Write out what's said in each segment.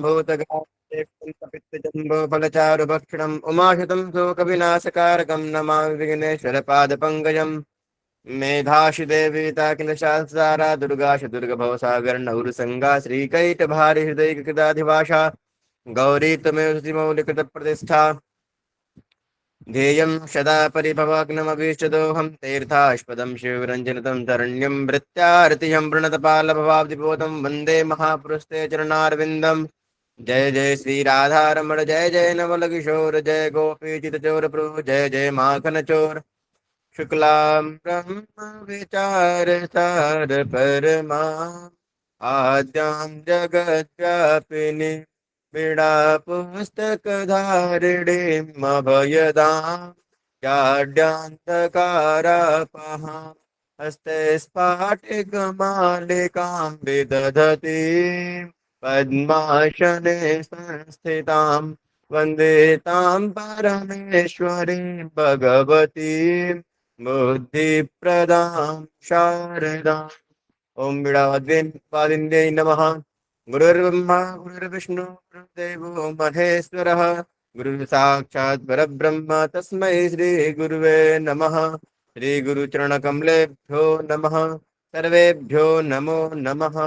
भूतगात्रपित्तजम्बोफलचारुभक्षणम् उमाशतं शोकविनाशकारकं नमामि विघ्नेश्वरपादपङ्कजम् मेधाशिदेवीता किल शास्त्रा दुर्गा दुर्गभवसागर नहुरसंगा श्रीकैटभारि हृदयकृदाधिभाषा गौरी त्वमेव श्रीमौलिकृतप्रतिष्ठा ध्येयं सदा परिभवाग्नमभीष्टदोहं तीर्थास्पदं शिवरञ्जनतं शरण्यं भृत्यार्तिहं प्रणतपालभवाब्धिपोतं वन्दे महापुरुषते चरणारविन्दम् जय जय श्री राधारमण जय जय नवल किशोर जय गोपीचित चोर प्रभु जय जय माखन चोर शुक्लां ब्रह्म विचार सार परमा आद्यां जगद्व्यापिनी वीणा पुस्तक धारिणीं अभयदां जाड्यान्धकारापहां हस्ते स्फाटिकमालिकां विदधतीं पद्मासने संस्थितां वन्दे तां परमेश्वरीं भगवतीं बुद्धिप्रदां शारदाम् ओम वीणावादिन्यै नमः। गुरुर्ब्रह्मा गुरुर्विष्णु गुरुर्देवो महेश्वरः गुरुः साक्षात् परब्रह्म तस्मै श्री गुरुवे नमः। श्री गुरुचरणकमलेभ्यो नमः। सर्वेभ्यो नमो नमः।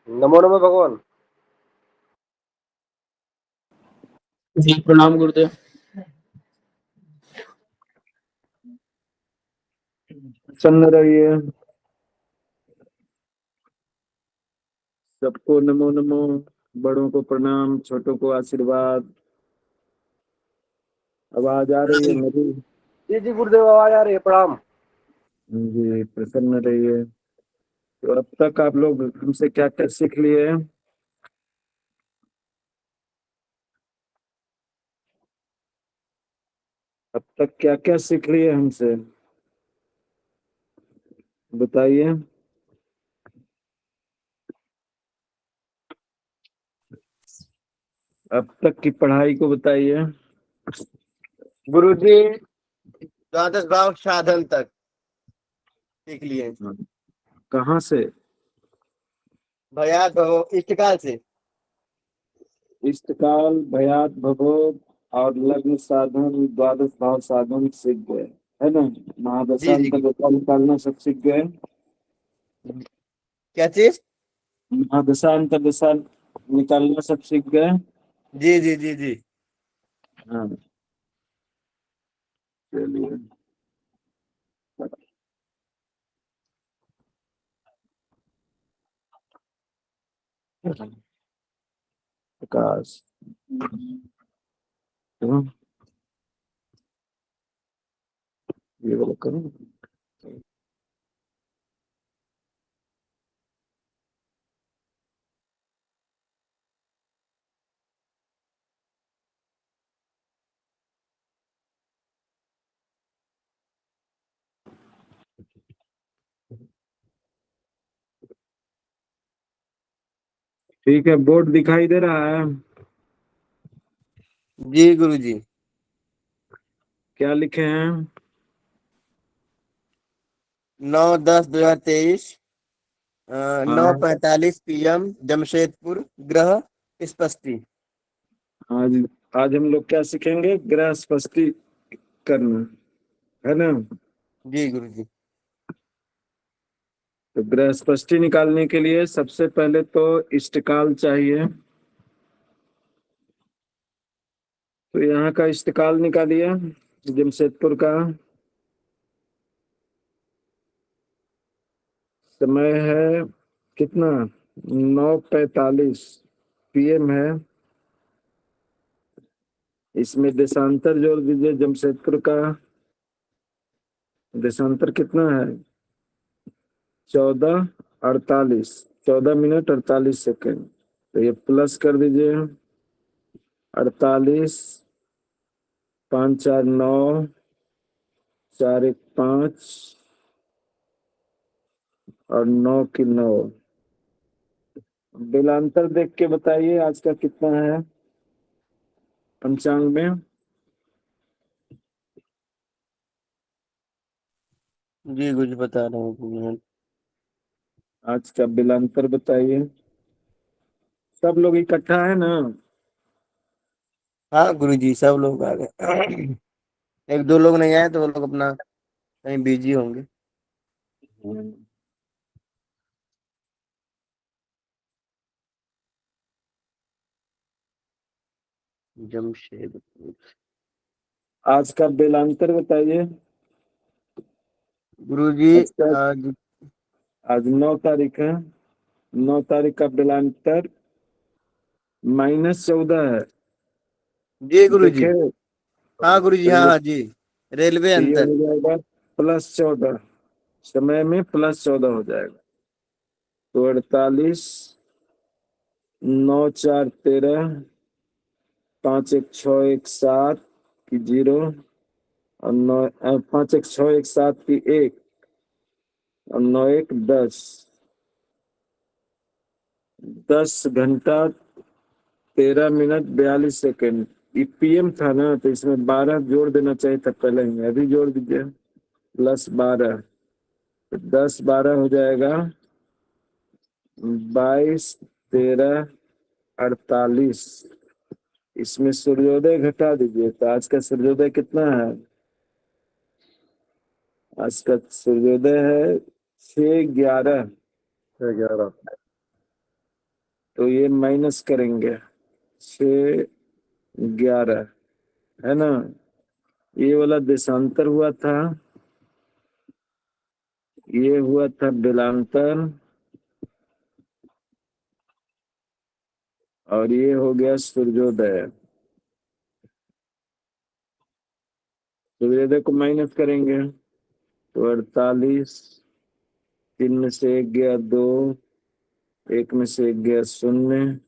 नमो नमः भगवान। जी प्रणाम गुरुदेव। प्रसन्न रहिए। सबको नमो नमो। बड़ों को प्रणाम, छोटों को आशीर्वाद। आवाज आ रही है मेरी? जी जी गुरुदेव, आवाज आ रही है। प्रणाम। जी प्रसन्न रहिए। तो अब तक आप लोग हमसे क्या क्या सीख लिए? अब तक क्या क्या सीख लिए हमसे बताइए। अब तक की पढ़ाई को बताइए। गुरुजी द्वादश भाव साधन तक सीख लिए। कहाँ से? भयात हो इष्टकाल से। इष्टकाल, भयात, भगवत और लग्न साधन, द्वादश भाव साधन सीख गए, है ना? जी जी। महादशांत दशा निकालना सब सीख गए। क्या चीज? महादशांत दशा निकालना सब सीख गए। जी जी जी जी। हाँ चलिए। प्रकाश। हाँ, ये वाला करूँ। ठीक है, बोर्ड दिखाई दे रहा है? जी गुरुजी। क्या लिखे हैं? 9/10/2023, हाँ, 9:45 PM, जमशेदपुर, ग्रह स्पष्टी। आज आज हम लोग क्या सीखेंगे? ग्रह स्पष्टीकरण, है ना? जी गुरुजी। तो ग्रह स्पष्टी निकालने के लिए सबसे पहले तो इष्टकाल चाहिए। तो यहाँ का इष्टकाल निकालिए, जमशेदपुर का। समय है कितना? 9:45 PM है। इसमें देशांतर जोड़ दीजिए जमशेदपुर का। देशांतर कितना है? 14:48, 14 मिनट 48 सेकेंड। तो ये प्लस कर दीजिए। 48, 5 4 9, 4 1 5, और 9 की 9। बिलांतर देख के बताइए आज का कितना है पंचांग में। जी गुरुजी बता रहे हैं। आज का बिलांतर बताइए। सब लोग इकट्ठा है ना? हाँ गुरुजी, सब लोग आ गए। एक दो लोग नहीं आए तो वो लोग अपना कहीं बिजी होंगे। जमशेदपुर। आज का बिलांतर बताइए। गुरुजी, आज का आज। आज 9 तारीख है। 9 तारीख का बिलांतर -14 है। जी गुरुजी। देखे? हाँ गुरुजी, तो हाँ ये हाँ जी। रेलवे तो ये अंतर। हो जाएगा +14। समय में +14 हो जाएगा। तो 48, 9 4 13, 5 1 6 1 7 की 0, और 5 1 6 1 7 की 1, और 9 1 10। 10 घंटा 13 मिनट 42 सेकेंड। ये PM था ना, तो इसमें 12 जोड़ देना चाहिए था पहले ही, अभी जोड़ दीजिए +12। तो 10 12 हो जाएगा 22 13 48। इसमें सूर्योदय घटा दीजिए, तो आज का सूर्योदय कितना है? आज का सूर्योदय है 6:11। 11। तो ये माइनस करेंगे, 6:11, है ना? ये वाला देशांतर हुआ था, ये हुआ था बिलांतर, और ये हो गया सूर्योदय। सूर्योदय को माइनस करेंगे तो 48, 3 में से 1 गया 2, 1 में से 1 गया 0,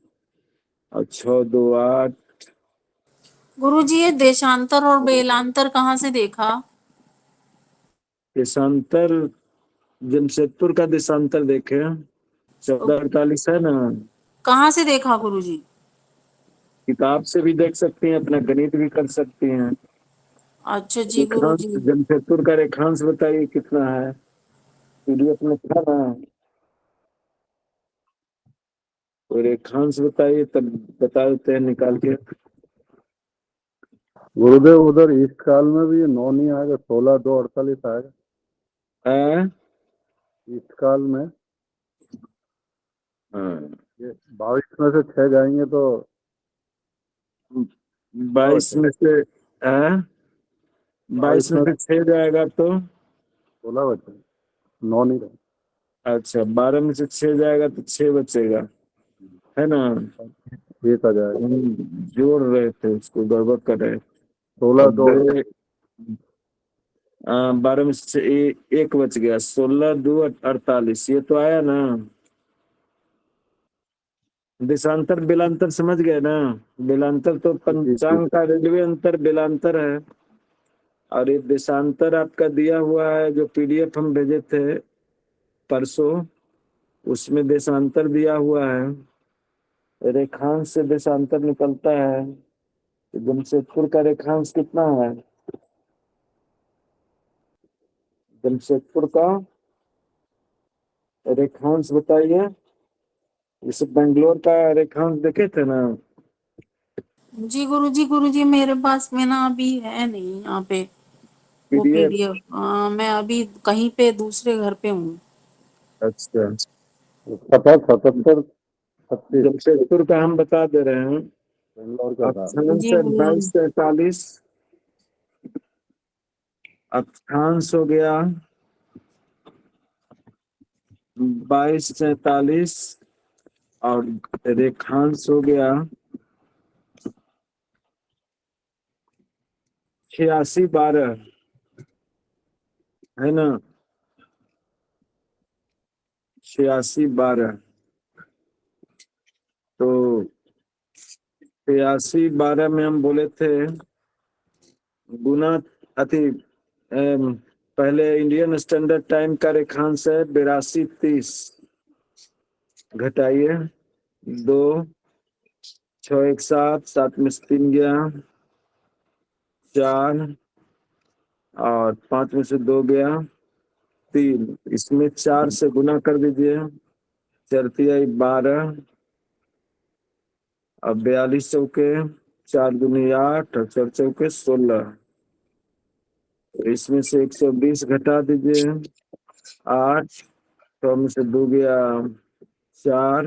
और 6 2 8। गुरुजी, ये देशांतर और बेलांतर कहाँ से देखा? देशांतर जमशेदपुर का देशांतर देखे, 14:48 है ना। कहाँ से देखा गुरुजी? किताब से भी देख सकती हैं, अपना गणित भी कर सकती हैं। अच्छा जी रेखांश गुरुजी। जमशेदपुर का रेखांश बताइए कितना है? PDF में था ना, तो रेखांश बताइए, तब बता देते हैं निकाल के। गुरुदेव उधर ईस्ट काल में भी ये 9 नहीं आएगा, 16 2 48 आएगा हाँ, ईस्ट काल में। ये 22 में से 6 जाएंगे तो 22 में से, हाँ, 22 22 में में से 6 जाएगा तो 16 बचे, 9 नहीं रहे। अच्छा, 12 में से 6 जाएगा तो 6 बचेगा, है ना? 1 आ जाएगा। हम जोड़ रहे थे, उसको गड़बड़ कर रहे थे। 16 अब 2 12 में से एक बच गया, 16 2 48, ये तो आया ना? देशांतर बिलांतर समझ गए ना? बिलांतर तो जी जी। पंचांग का रेलवे अंतर बिलांतर है, और ये देशांतर आपका दिया हुआ है, जो PDF हम भेजे थे परसों, उसमें देशांतर दिया हुआ है। रेखांश से देशांतर निकलता है, तो जमशेदपुर का रेखांश कितना है? जमशेदपुर का रेखांश बताइए। जैसे बेंगलोर का रेखांश देखे थे ना? जी गुरुजी मेरे पास में ना अभी है नहीं यहाँ पे वो पीडीएफ। पीडीएफ। मैं अभी कहीं पे दूसरे घर पे हूँ। अच्छा, 77 36 जमशेदपुर का हम बता दे रहे हैं। बेंगलोर का था। अक्षांश जी है गुरुजी। 22 से 43, अक्षांश हो गया 22 से 43 और रेखांश हो गया 86 12, है ना? 86 12, तो 86 12 में हम बोले थे गुना अति पहले इंडियन स्टैंडर्ड टाइम का रेखांश है 82 30, घटाइए 2 6 1 7, 7 में से 3 गया 4 और 5 में से 2 गया 3, इसमें 4 से गुना कर दीजिए, 4 तिहाई 12 और 42 चौके 4 दूनी 8 और 4 चौके 16, तो इसमें से 120 घटा दीजिए 8, 100 में से 2 गया 4,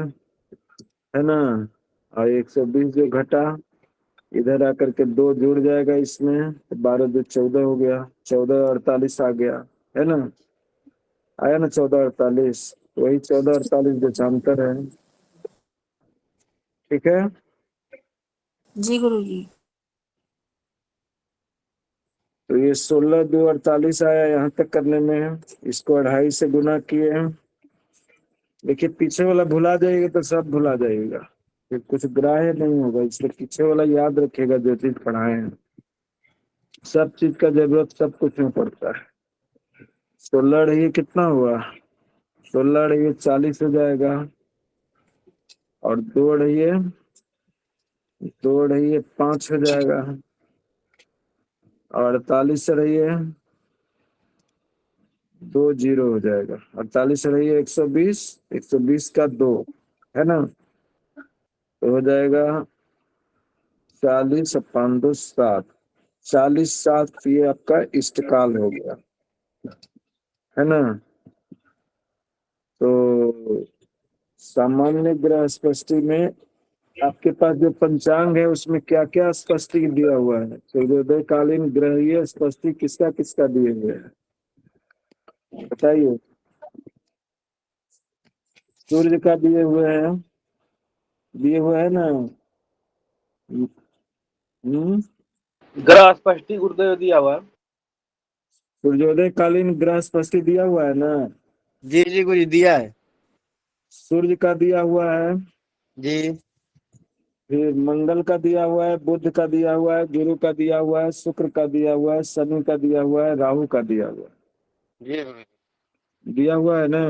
है ना? और 120 जो घटा इधर आकर के 2 जुड़ जाएगा इसमें, तो 12 2 14 हो गया, 14 48 आ गया, है ना? आया ना 14 48, वही 14 48 देशांतर है। ठीक है, जी गुरुजी। तो ये 16 2 48 आया यहाँ तक करने में, इसको 2.5 से गुना किए हैं। देखिए पीछे वाला भुला जाएगा तो सब भुला जाएगा, फिर कुछ ग्राह्य नहीं होगा, इसलिए पीछे वाला याद रखेगा जो चीज पढ़ाए हैं। सब चीज का जरूरत सब कुछ में पड़ता है। 16 ये कितना हुआ? 16 ये 40 हो जाएगा, और 2 ये 5 हो जाएगा, और 48 रहिए 2 0 हो जाएगा, 48 रहिए 120, 120 का 2, है ना? तो हो जाएगा 40 और 5 2 7, 40 7, ये आपका इष्टकाल हो गया, है ना? तो सामान्य ग्रह स्पष्टि में आपके पास जो पंचांग है उसमें क्या क्या स्पष्टि दिया हुआ है? सूर्योदय कालीन ग्रहीय स्पष्टि किसका किसका दिए हुए हैं बताइए। सूर्य का दिए हुए हैं ना? ग्रह स्पष्टि गुरुदेव दिया हुआ है। सूर्योदय कालीन ग्रह स्पष्टि दिया हुआ है ना? जी गुरुजी दिया है। सूर्य का दिया हुआ है, जी फिर मंगल का दिया हुआ है, बुध का दिया हुआ है, गुरु का दिया हुआ है, शुक्र का दिया हुआ है, शनि का दिया हुआ है, राहु का दिया हुआ जी गुरुजी। है, दिया हुआ है ना?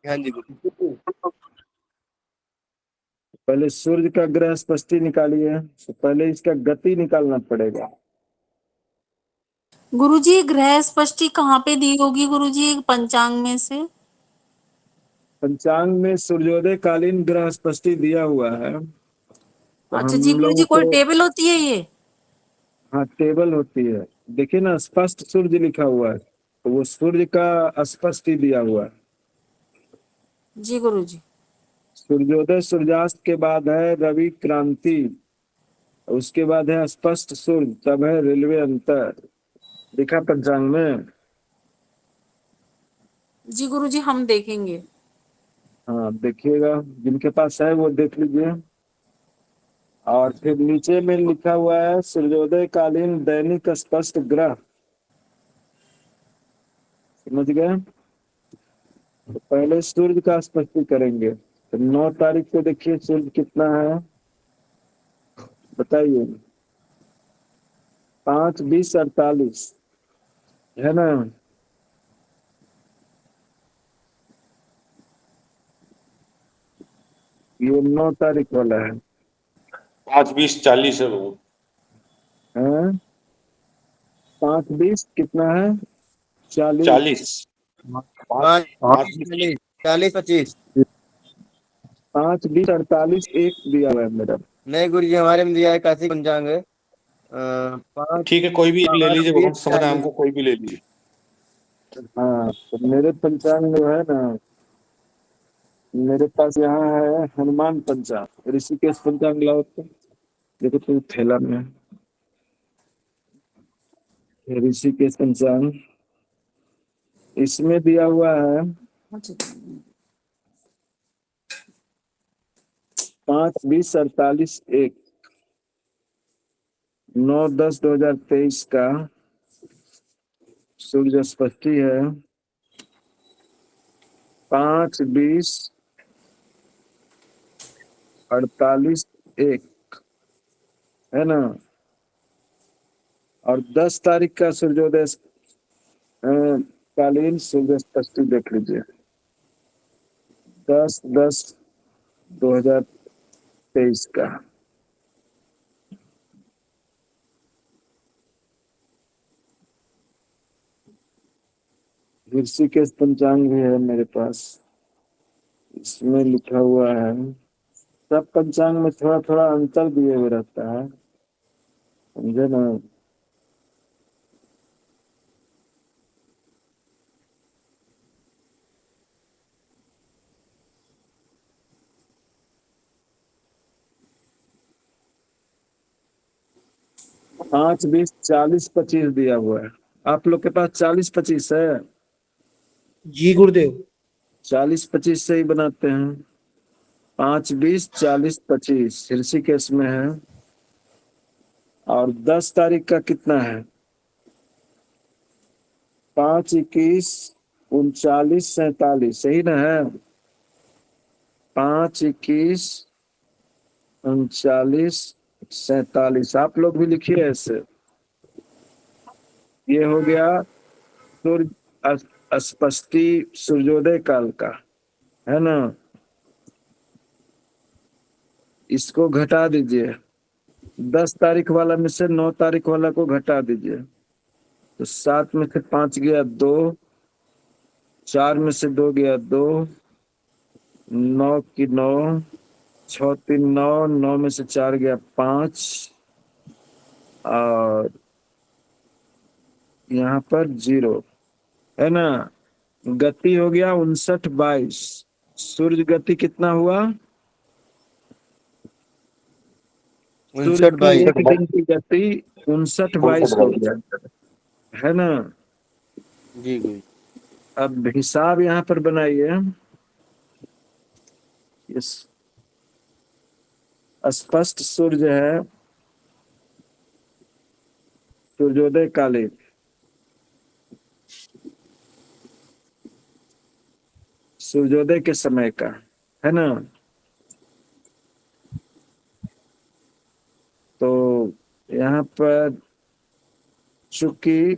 हाँ जी गुरुजी। पहले सूर्य का ग्रह स्पष्टि निकालिए, तो पहले इसका गति निकालना पड़ेगा। गुरुजी ग्रह स्पष्टि कहाँ पे दी होगी गुरुजी पंचांग में से? पंचांग में सूर्योदय कालीन ग्रह स्पष्टि दिया हुआ है, तो अच्छा हम जी गुरुजी, लोगों कोई को, टेबल होती है ये? हाँ टेबल होती है, देखिए ना स्पष्ट सूर्य लिखा हुआ है, तो वो सूर्य का स्पष्टि दिया हुआ है। जी गुरुजी। सूर्योदय सूर्यास्त के बाद है रवि क्रांति, उसके बाद है स्पष्ट सूर्य, तब है रेलवे अंतर, लिखा पंचांग में। जी गुरुजी हम देखेंगे। हाँ देखिएगा, जिनके पास है वो देख लीजिए। और फिर नीचे में लिखा हुआ है सूर्योदय कालीन दैनिक स्पष्ट ग्रह, समझ गए? तो पहले सूर्य का स्पष्टी करेंगे, तो 9 तारीख को देखिए सूर्य कितना है बताइए। 5 20 48, है ना? ये 9 तारीख वाला है। 5-20-40 है वो। हाँ, 5-20 कितना है? 40। 40। पाँच पाँच 40 40 25। 5-20-48 एक दिया हुआ है मेरा। नहीं गुरु जी, हमारे में दिया है काशी पंचांग है। पाँच ठीक है, कोई भी एक ले पाँच लीजिए, बीस बहुत समझ आए 40। हमको, कोई भी ले लीजिए। हाँ, तो मेरे पंचांग में है ना, मेरे पास यहाँ है हनुमान पंचांग, ऋषिकेश पंचांग लाओ तो। देखो तुम थैला में है। ये ऋषिकेश पंचांग, इसमें दिया हुआ है 5-20-48 9-10-2023 का सूर्य स्पष्टी है। 5-20-48 है ना। और 10 तारीख का सूर्योदय कालीन सूर्य स्पष्टी देख लीजिए। 10-10-2023 का। ऋषिकेश पंचांग भी है मेरे पास, इसमें लिखा हुआ है। सब पंचांग में थोड़ा थोड़ा अंतर दिए हुए रहता है, समझे ना। पाँच 20-40-25 दिया हुआ है। आप लोग के पास 40-25 है? जी गुरुदेव। 40-25 से ही बनाते हैं। 5-20-40-25 ऋषिकेश में है। और 10 तारीख का कितना है? 5-21-39-47 सही ना है? 5-21-39-47 आप लोग भी लिखिए ऐसे। ये हो गया सूर्य स्पष्टी सूर्योदय काल का, है ना। इसको घटा दीजिए, 10 तारीख वाला में से 9 तारीख वाला को घटा दीजिए, तो 7 में से 5 गया 2, 4 में से 2 गया 2, 9 की 9, 6-3-9, 9 में से 4 गया 5, और यहाँ पर 0, है ना। गति हो गया 59-22। सूर्य गति कितना हुआ? सूर्य 59 की 22। एक दिन की गति 59-22 हो गया, है ना। जी गुरु जी। अब हिसाब यहाँ पर बनाइए। इस स्पष्ट सूर्य है, सूर्योदय कालीन, सूर्योदय के समय का, है ना। तो यहाँ पर चूंकि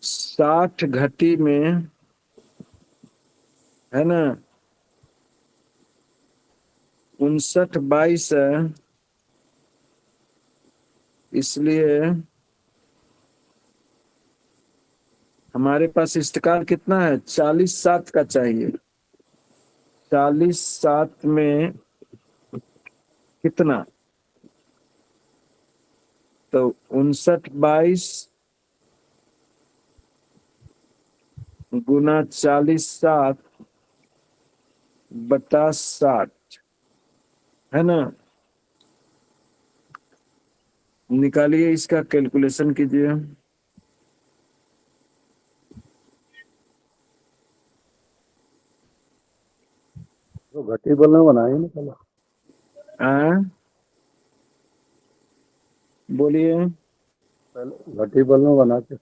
60 घटी में, है ना, 59-22 है, इसलिए हमारे पास इष्टकाल कितना है? 40-7 का चाहिए। 40-7 में कितना? तो 59-22 गुना 40-7/60, है ना। निकालिए, इसका कैलकुलेशन कीजिए। तो घटी बल में बनाए ना पहले। बोलिए। पहले घटी बल में बना के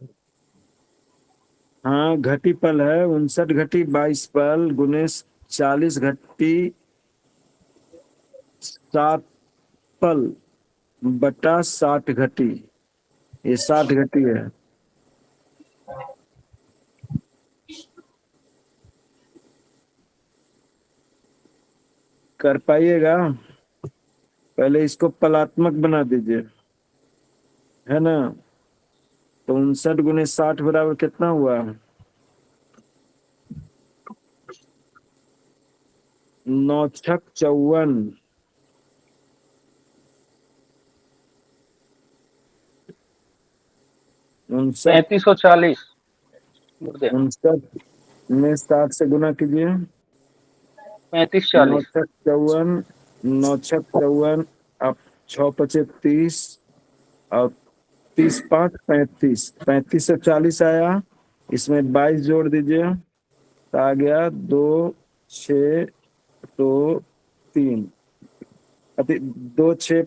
हाँ, घटी पल है 59 घटी 22 पल गुने 40 घटी 7 पल बटा 60 घटी, ये 60 घटी है। कर पाइएगा? पहले इसको पलात्मक बना दीजिए, है ना। तो 59 × 60 बराबर कितना हुआ? 9×6 = 54। 59 3540 गुरुदेव। 59 में 60 से गुना कीजिए। 3540। 9×6 = 54, 9×6 = 54, अब 6×5 = 30 और 30×5 = 35। 35 से 40 आया, इसमें 22 जोड़ दीजिए तो आ गया 2, 6, 2, 3, 2, 6,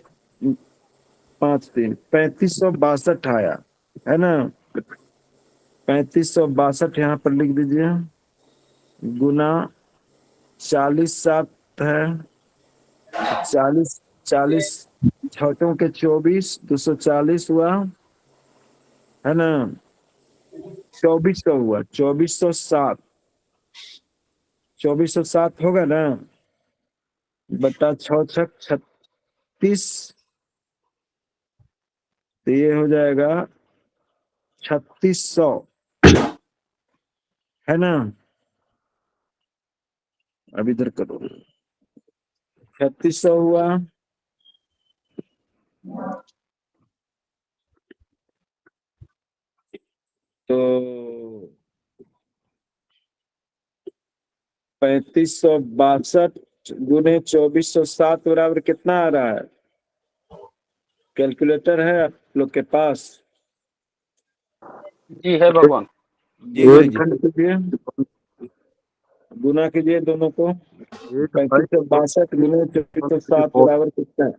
5, 3, 3562 आया, है ना। 3562 यहाँ पर लिख दीजिए, गुना 40 7 है, 40 40 छठों के 24, 240 हुआ, है ना। 2400 हुआ, 2407, 2407 होगा ना, बटा 6×6 = 36, तो ये हो जाएगा 3600, है ना। अब इधर करो, 3600 हुआ, तो 3562 गुने 2407 बराबर कितना आ रहा है? कैलकुलेटर है आप लोग के पास? जी है भगवान। जी गुरु जी। खंड कीजिए, गुना कीजिए दोनों को। 3562 गुने 2407 बराबर कितना है?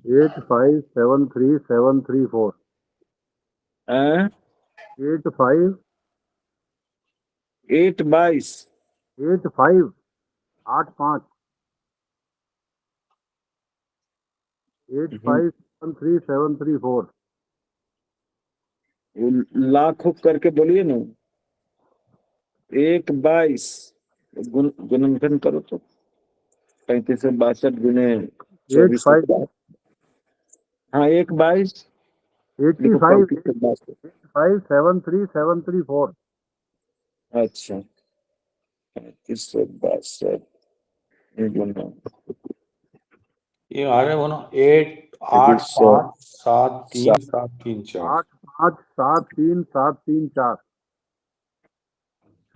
857374। हैं? 85 822 85 85 857374। लाख हुक करके बोलिए ना। 122 गुणनखंड करो तो 3562 गुने 85 2407। हाँ 122 लिखो, 85 3562। 73734। अच्छा 3562 गुना ये आ रहा है वो ना 8 8 5 7 3 7 3 4। 85737334।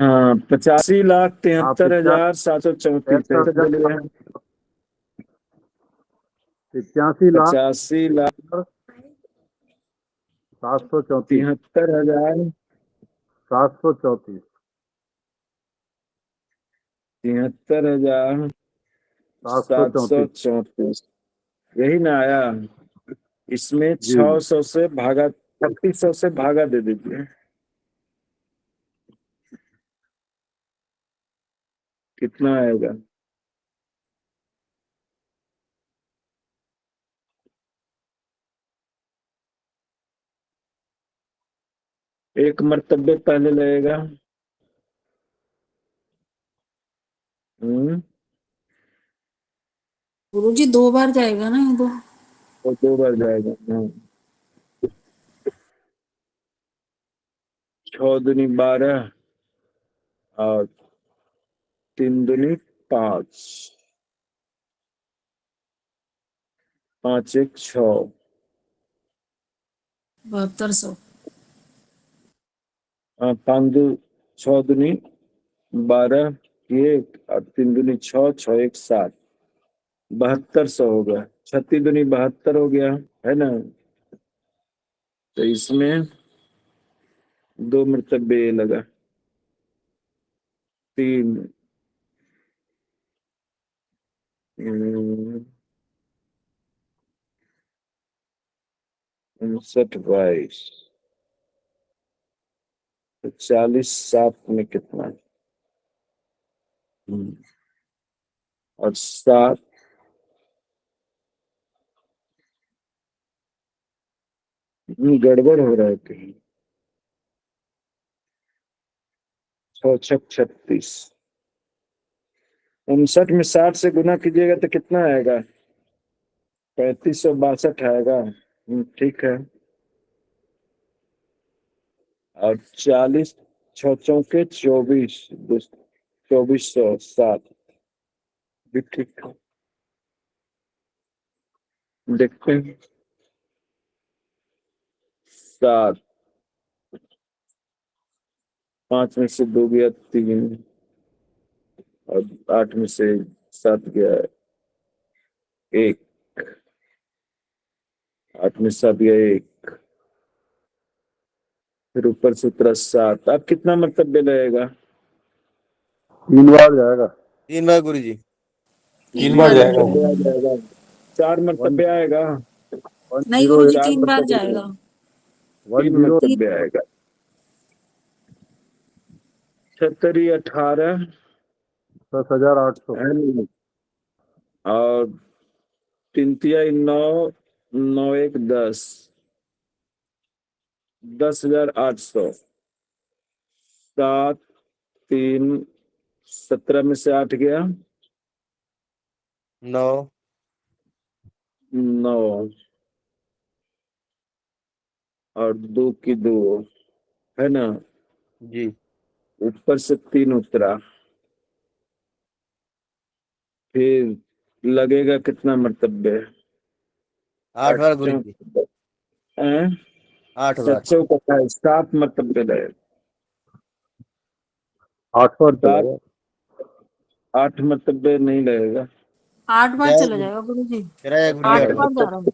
हाँ 85,73,734 ऐसे 75,000 बोलिए। 85,00,000 85,73,734। 734। 734। 73,734 यही ना आया। इसमें जी 600 से भागा, 3600 से भागा दे दीजिए, कितना आएगा? एक मर्तबे पहले लगेगा। गुरुजी 2 बार जाएगा ना ये तो। और 2 बार जाएगा। 6 दूनी 12 और 3 दूनी 5, 5 1 6, 7200। 5 2 6 दूनी 12, 1 और 3 दूनी 6, 6 1 7, 7200 हो गया। 36 दूनी 72 हो गया, है ना। तो इसमें 2 मरतबे ये लगा, 3 59 22, तो 40 7 में कितना है? और 7 गड़बड़ हो रहा है कहीं। 6 6 36, 59 में 60 से गुना कीजिएगा तो कितना आएगा? 3562 आएगा। ठीक है। और 40 छः चौके 24, 2407 भी ठीक है। देखते हैं। 7, 5 में से 2 गया 3, और 8 में से 7 गया 1, 8 में 7 गया 1, फिर ऊपर से उतरा 7। अब कितना मतलब रहेगा? 3 बार जाएगा। 3 बार गुरु जी। 3 बार बार जाएगा मरतबे वो। आ जाएगा। 4 मरतबे आएगा। 1 नहीं 0 गुरुजी, 4 3 बार मरतबे जाएगा। 1 3 0 मरतबे आएगा। 76 18 10,800। है नहीं? और 3 तिया 9, 9 1 10, 10,800। 7 3 17 में से 8 गया 9 9, और 2 की 2, है ना? जी। ऊपर से 3 उतरा, फिर लगेगा कितना मरतबे? 8 बार गुरु जी। 8 बार। 7 मरतबे लगे। 8 बार 7 चलेगा। 8 मरतबे नहीं लगेगा। 8 बार जय चला गुरु। जाएगा गुरुजी। तेरा गुरु जी 8 8 8 बार। बार जा रहा हूँ।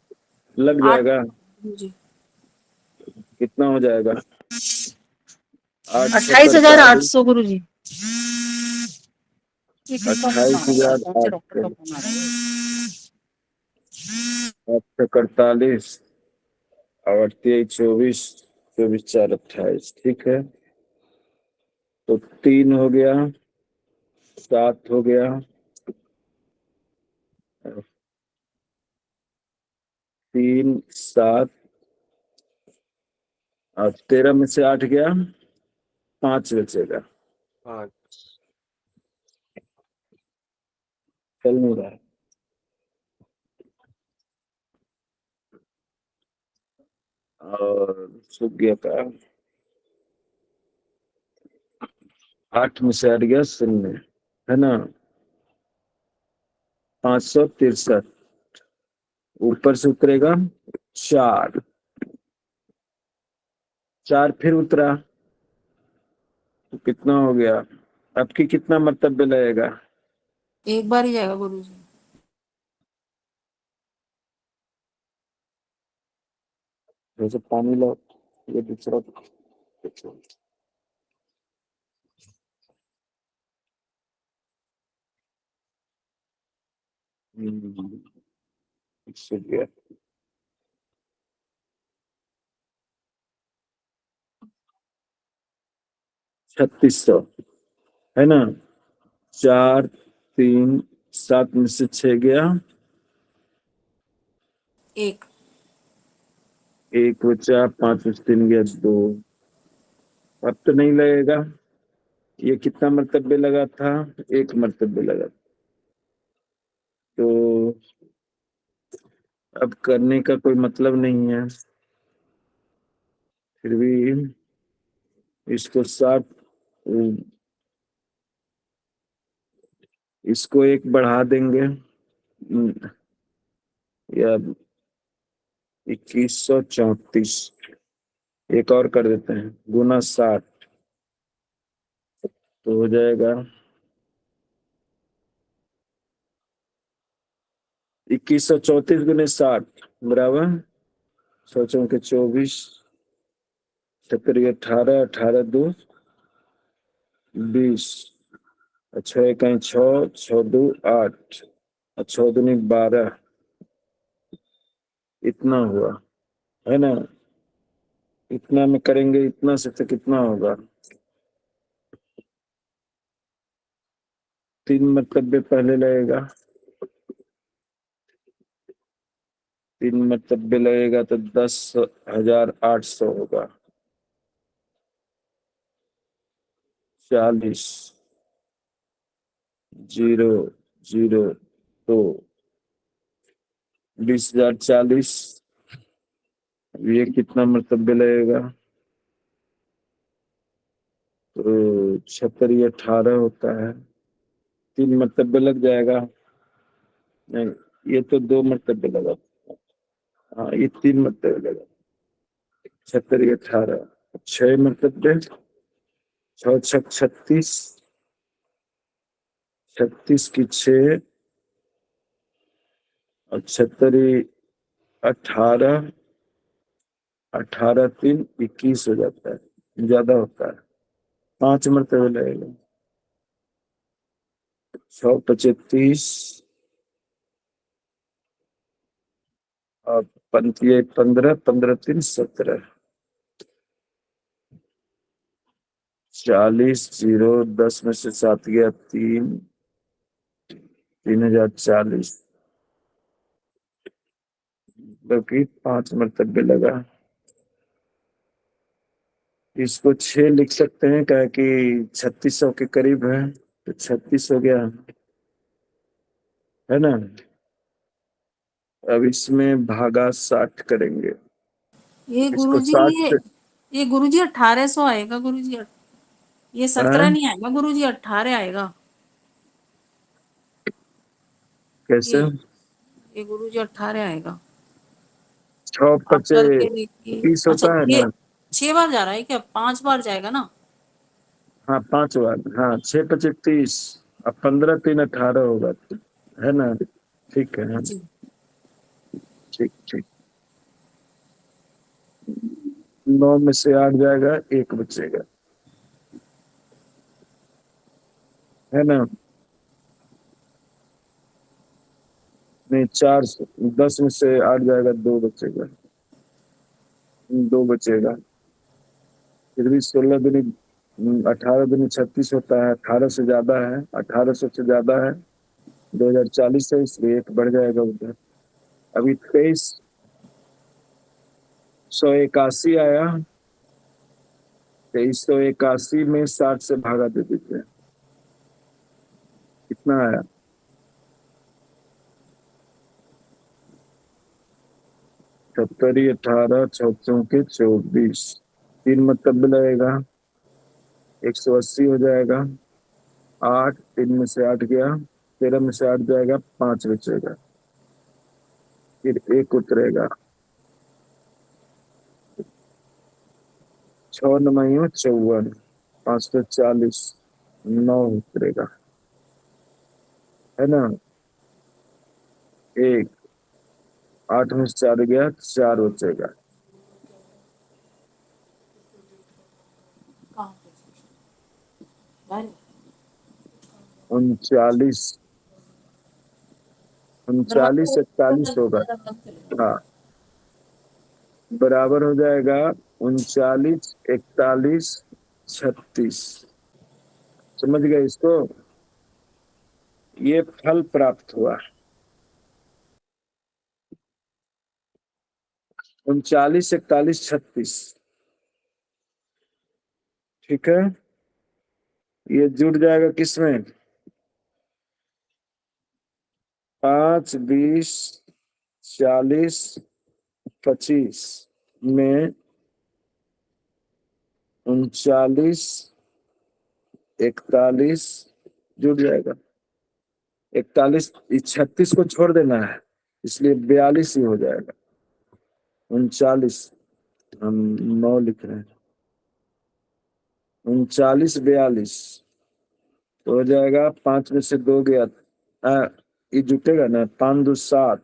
लग 8 जाएगा। गुरुजी। कितना हो जाएगा? 845, 28,800 गुरुजी। 28,800, 848, और 24, 24 4 28। ठीक है। तो 3 हो गया, 7 हो गया, 3 7, और 13 में से 8 गया 5 बचेगा। 5 चल नहीं रहा है। और सूर्य का 8 में से 8 गया 0, है ना? 563। ऊपर से उतरेगा 4, 4 फिर उतरा तो कितना हो गया? अब की कितना मरतबे लगेगा? एक बार ही जाएगा गुरुजी। जैसे पानी लो, ये दूसरा। सूर्य 3600, है ना? 4 3 7 में से 6 गया 1 1 बचा, 5 में से 3 गया 2। अब तो नहीं लगेगा। ये कितना मरतबे लगा था? 1 मरतबे लगा। तो अब करने का कोई मतलब नहीं है। फिर भी इसको 60, इसको 1 बढ़ा देंगे, या 2134, एक और कर देते हैं, गुना 60, तो हो जाएगा 2134 गुने 60 बराबर 100 के 24, 70 18, 18 2 20, 6 1 6, 6 2 8, 6 दूनी 12, इतना हुआ, है ना? इतना में करेंगे, इतना से तो कितना होगा? 3 मरतबे पहले लगेगा, 3 मरतबे लगेगा तो 10,800 होगा। 40 जीरो जीरो तो 20,040, ये कितना मरतबे लगेगा? तो 76 ये 18 होता है, 3 मरतबे लग जाएगा। नहीं, ये तो 2 मरतबे लगा। हाँ, ये 3 मरतबे लगा। 76 ये 18, 6 मरतबे, 6 छक 36, 36 की 6 और 76 18, 18 3 21 हो जाता है, ज्यादा होता है, 5 मरतबे लगेगा। 6 25 30 और 15 15 3 17, 40 जीरो 10 में से 7 गया 3, 3040, बल्कि 5 मरतबे लगा। इसको 6 लिख सकते हैं, क्या कि 3600 के करीब है, तो 36 हो गया, है ना। अब इसमें भागा 60 करेंगे। ये इसको गुरुजी 60 से ये गुरुजी 1800 आएगा गुरुजी। ये 17 हैं? नहीं आएगा गुरुजी, 18 आएगा। कैसे? ये ये गुरुजी 18 आएगा। 6 आप 25 करके देखिए। 30 अच्छा, होता है ये ना। 6 बार जा रहा है क्या? 5 बार जाएगा ना? हाँ, 5 बार। हाँ, 6 25 30, अब 15 3 18 होगा, है ना। ठीक है, हाँ, जी। ठीक ठीक। 9 में से 8 जाएगा, 1 बचेगा, है ना। नहीं, 4 10 में से 8 जाएगा, 2 बचेगा, 2 बचेगा। फिर भी 16 दूनी 18 दूनी 36 होता है, 18 से ज्यादा है, 1800 से ज्यादा है, 2040 है, इसलिए 1 बढ़ जाएगा उधर। अभी 2381 आया, 2381 में 60 से भागा दे देते हैं, कितना आया? 70 18 चौथों के 24, 3 मतलब लगेगा, 180 हो जाएगा। 8 3 में से 8 गया, 13 में से 8 जाएगा, 5 बचेगा, फिर 1 उतरेगा। 6 9 54, 540, 9 उतरेगा, है ना। 1 8 में से 4 गया, 4 बचेगा। कहाँ पे? अरे, 39 39 41 होगा। हाँ, बराबर हो जाएगा 39 41 36। समझ गए इसको? ये फल प्राप्त हुआ। 39 41 36, ठीक है। ये जुड़ जाएगा किसमें? 5 20 40 25 में 39 41 जुड़ जाएगा। 41 36 को छोड़ देना है, इसलिए 42 ही हो जाएगा। 39, हम 9 लिख रहे हैं, 39 42 तो हो जाएगा। 5 में से 2 गया, ये जुटेगा ना। 5 2 7,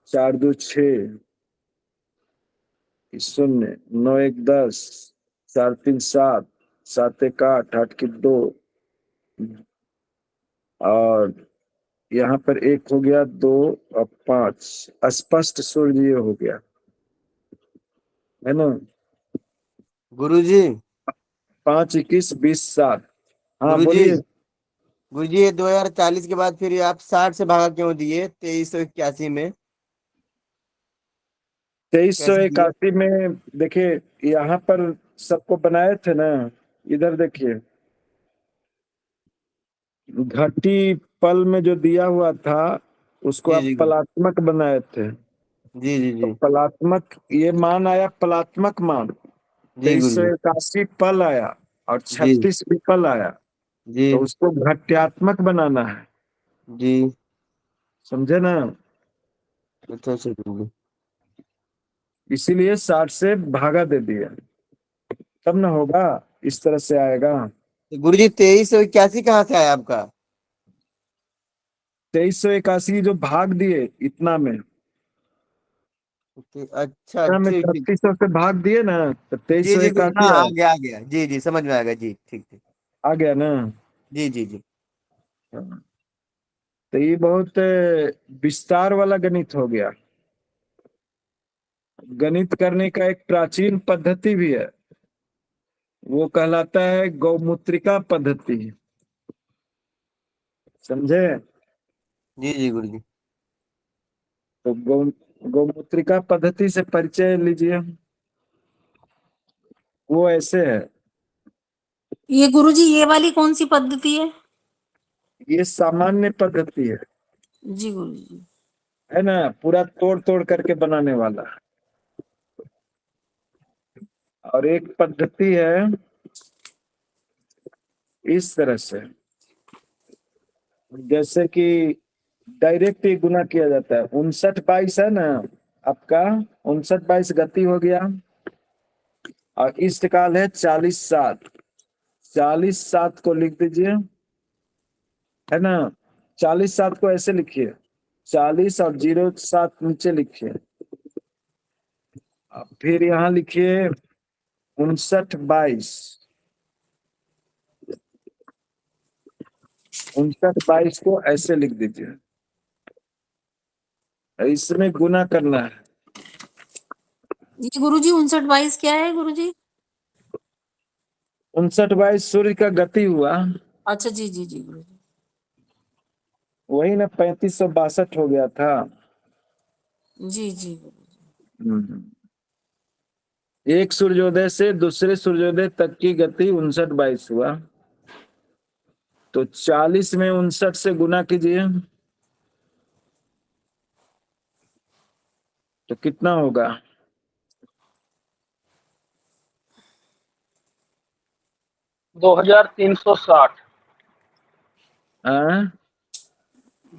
4 2 6, 0 9 1 10, 4 3 7, 7 1 8, 8 की 2, और यहाँ पर 1 हो गया, 2 और 5, स्पष्ट सूर्य हो गया, है ना। गुरुजी 5 21 20 7। हाँ, गुरुजी बोलिए। गुरुजी, ये 2040 के बाद फिर ये आप 60 से भागा क्यों दिए 2381 में? तेईस सौ कैसे दिए? इक्यासी में देखिए, यहाँ पर सबको बनाए थे ना, इधर देखिए, घटी पल में जो दिया हुआ था उसको जी आप जी पलात्मक बनाए थे। जी जी तो जी पलात्मक ये मान आया, पलात्मक मान जी गुरु जी 2381 पल आया और जी 36 विपल आया। जी तो उसको घट्यात्मक बनाना है, जी। समझे ना? अच्छा अच्छा गुरु इसीलिए 60 से भागा दे दिया, तब ना होगा, इस तरह से आएगा। जी। गुरु जी 2381 कहाँ से आया आपका? 2381 जो भाग दिए इतना में, अच्छा इतना में ठीक ठीक। 3600 से भाग दिए ना, तो तेईस जी सौ जी हाँ इक्यासी आ आया। गया आ गया, जी जी समझ में आ गया, जी ठीक ठीक। आ गया ना? जी जी जी तो ये बहुत विस्तार वाला गणित हो गया। गणित करने का एक प्राचीन पद्धति भी है, वो कहलाता है गौमूत्रिका पद्धति। समझे? जी जी गुरु जी। तो गौमूत्रिका पद्धति से परिचय लीजिए। वो ऐसे है, ये गुरुजी ये वाली कौन सी पद्धति है? ये सामान्य पद्धति जी गुरुजी। है ना, पूरा तोड़ तोड़ करके बनाने वाला। और एक पद्धति है इस तरह से, जैसे कि डायरेक्ट ही गुना किया जाता है। 59 22 है ना आपका, 59 22 गति हो गया, और इष्ट काल है 40 7। 40 7 को लिख दीजिए, है ना? 40 7 को ऐसे लिखिए, 40 और 07 नीचे लिखिए। अब फिर यहाँ लिखिए 59 22। 59 22 को ऐसे लिख दीजिए, इसमें गुना करना है। ये गुरुजी 59 22 क्या है गुरुजी? 59 22 सूर्य का गति हुआ, अच्छा जी जी जी गुरुजी। वही ना 3562 हो गया था। जी जी गुरुजी। हम्म। एक सूर्योदय से दूसरे सूर्योदय तक की गति 59 22 हुआ। तो 40 में 59 से गुना कीजिए, तो कितना होगा? 2360। हाँ,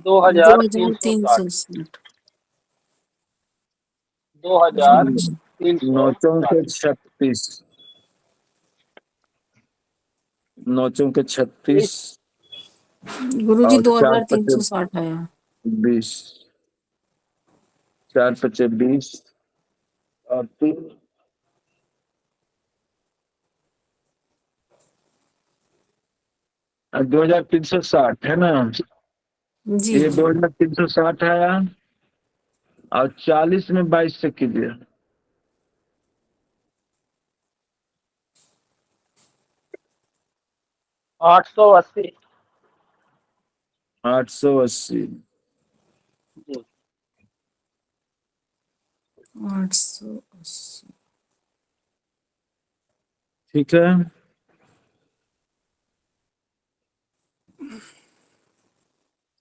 2360। 2360। 9 2360। चौके 36, 9 चौके 36 गुरुजी और 2360 आया। 20, 4 5 20 और 3, 2360 है ना? जी ये जी 2360 आया, और 40 में 22 से कीजिए, 880। 880। 880। ठीक है।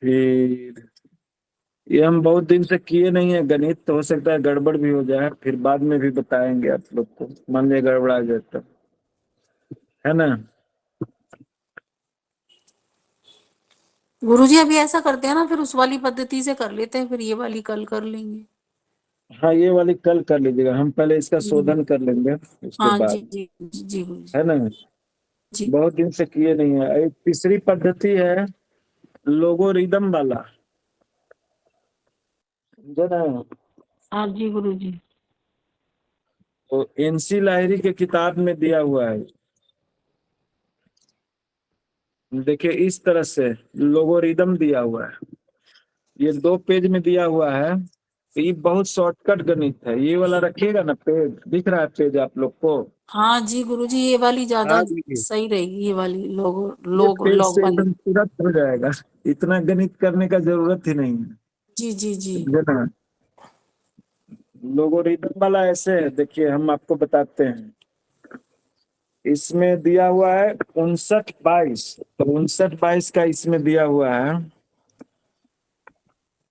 फिर ये हम बहुत दिन से किए नहीं है गणित, तो हो सकता है गड़बड़ भी हो जाए, फिर बाद में भी बताएंगे आप लोग को, मान लिया गड़बड़ा जाए तो, है ना? गुरुजी अभी ऐसा करते हैं ना, फिर उस वाली पद्धति से कर लेते हैं, फिर ये वाली कल कर लेंगे। हाँ, ये वाली कल कर लीजिएगा, हम पहले इसका शोधन कर लेंगे उसके हाँ जी बाद, जी जी जी गुरुजी। है ना? जी बहुत दिन से किए नहीं है। एक तीसरी पद्धति है लोगोरिदम वाला, समझे ना? हाँ जी गुरुजी। तो एनसी लाहिरी के किताब में दिया हुआ है, देखिए इस तरह से लोगोरिदम दिया हुआ है, ये 2 पेज में दिया हुआ है। तो ये बहुत शॉर्टकट गणित है, ये वाला रखिएगा ना, पेज दिख रहा है पेज आप लोग को? हाँ जी गुरुजी ये वाली ज्यादा हाँ जी जी सही रहेगी, ये वाली लोगो ये लोग पेज लॉग से वाली। एकदम तुरंत हो जाएगा, इतना गणित करने का जरूरत ही नहीं है, जी जी जी समझे ना? लोगोरिदम वाला ऐसे है, देखिए हम आपको बताते हैं। इसमें दिया हुआ है 59-22, तो 59-22 का इसमें दिया हुआ है।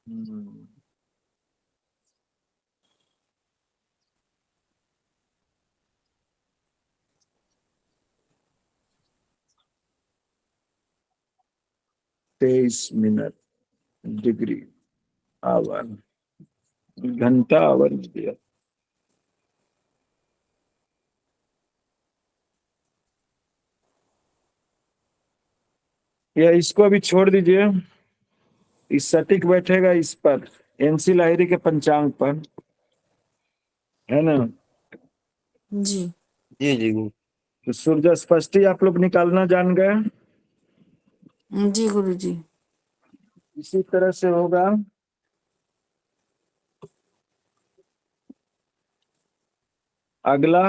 हम्म, 23 मिनट डिग्री आवर, घंटा आवर में दिया। या इसको अभी छोड़ दीजिए, इस सटीक बैठेगा इस पर, एनसी लाहिरी के पंचांग पर, है ना। जी जी जी गुरु। तो सूर्य स्पष्टी आप लोग निकालना जान गए। जी गुरु जी। इसी तरह से होगा। अगला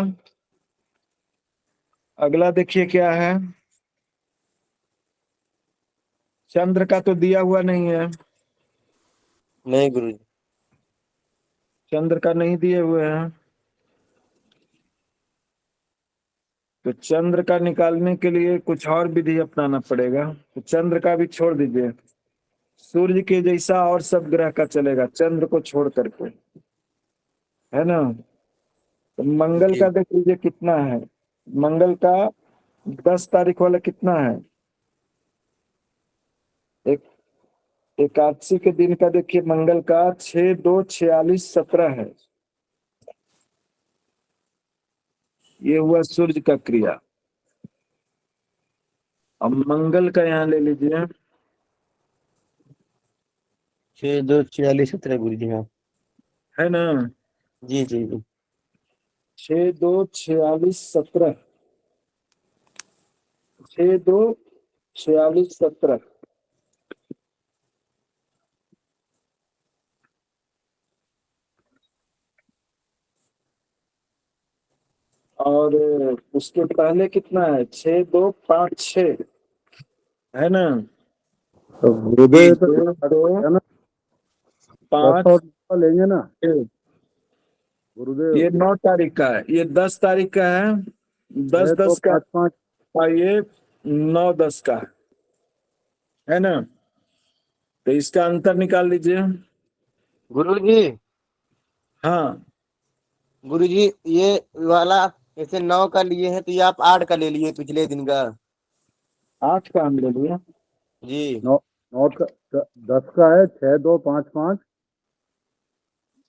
अगला देखिए क्या है। चंद्र का तो दिया हुआ नहीं है, नहीं गुरु जी। चंद्र का नहीं दिए हुए हैं। तो चंद्र का निकालने के लिए कुछ और विधि अपनाना पड़ेगा। तो चंद्र का भी छोड़ दीजिए, सूर्य के जैसा और सब ग्रह का चलेगा, चंद्र को छोड़ करके, है ना। तो मंगल का ठीक। देख लीजिए कितना है। मंगल का 10 तारीख वाला कितना है। एक एकादशी के दिन का देखिए, मंगल का 6-2-46-17 है। ये हुआ सूर्य का क्रिया। अब मंगल का यहाँ ले लीजिए, 6-2-46-17 गुरु जी। हाँ। है ना। जी जी जी। 6-2-46-17, 6-2-46-17। और उसके पहले कितना है, 6-2-5-6, है ना। तो गुरुदेव तो 6-2-5-6। है ना, 10 और लेंगे ना गुरुदेव। ये 9 तारीख का है, ये 10 तारीख का है, 10-10 का। 6-2-5-5। और ये 9-10 का है ना। तो इसका अंतर निकाल लीजिए। गुरु जी। हाँ, गुरु जी, ये वाला जैसे 9 का लिए हैं तो ये आप 8 का ले लिए पिछले दिन का। 8 का हम ले लिए। जी। 10 का है 6-2-5-5।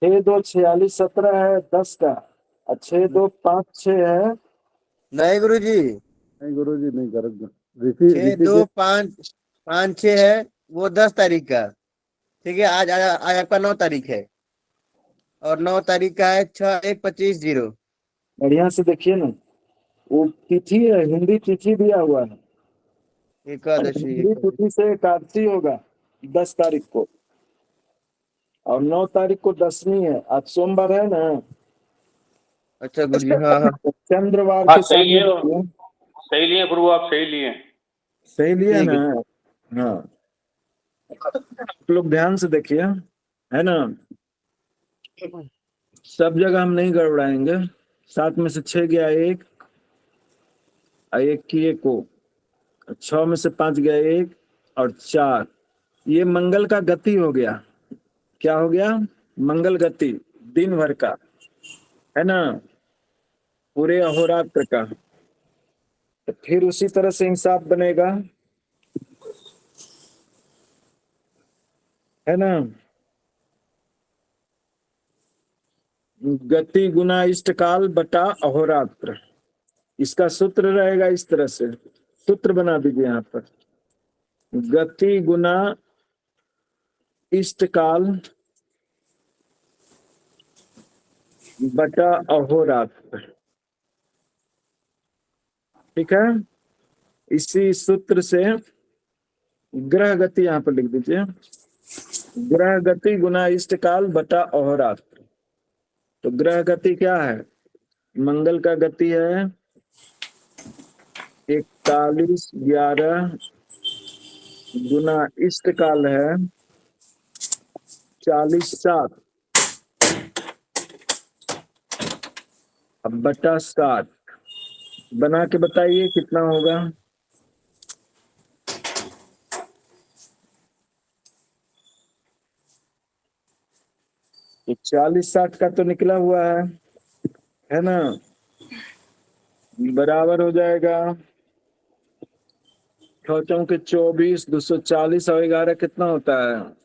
6-2-46-17 है 10 का, और 6-2-5-6 है। नहीं गुरु जी, नहीं गुरुजी नहीं, गलत। ऋषि छः ऋषि दो के पाँच पाँच छः है, वो 10 तारीख का। ठीक है, आज आज आज आपका 9 तारीख है, और 9 तारीख का है 6-1-25-0। बढ़िया से देखिए ना, वो तिथि है, हिंदी तिथि दिया हुआ है। एकादशी हिंदी एकादशी। तिथि से एकादशी होगा 10 तारीख को, और 9 तारीख को दसवीं है। आज सोमवार है ना। अच्छा गुरु जी, हाँ हाँ। चंद्रवार हाँ के सही सामने लिए, देखिए। सही लिए गुरु, आप सही लिए। सही लिया ठीक ना। है। हाँ, आप लोग ध्यान से देखिए, है ना। सब जगह हम नहीं गड़बड़ाएंगे। 7 में से 6 गया 1, और 1 किए को, 6 में से 5 गया 1, और 4। ये मंगल का गति हो गया। क्या हो गया, मंगल गति, दिन भर का, है ना, पूरे अहोरात्र का। तो फिर उसी तरह से हिसाब बनेगा, है ना। गति गुना इष्टकाल बटा अहोरात्र, इसका सूत्र रहेगा इस तरह से। सूत्र बना दीजिए यहाँ पर, गति गुना इष्टकाल बटा अहोरात्र। ठीक है, इसी सूत्र से ग्रह गति यहाँ पर लिख दीजिए, ग्रह गति गुना इष्टकाल बटा अहोरात्र। तो ग्रह गति क्या है, मंगल का गति है 41-11 गुना इष्टकाल है 40-7, अब बटा 7। बना के बताइए कितना होगा। तो 40-60 का तो निकला हुआ है ना। बराबर हो जाएगा 6×4 = 24, 240 और 11 कितना होता है,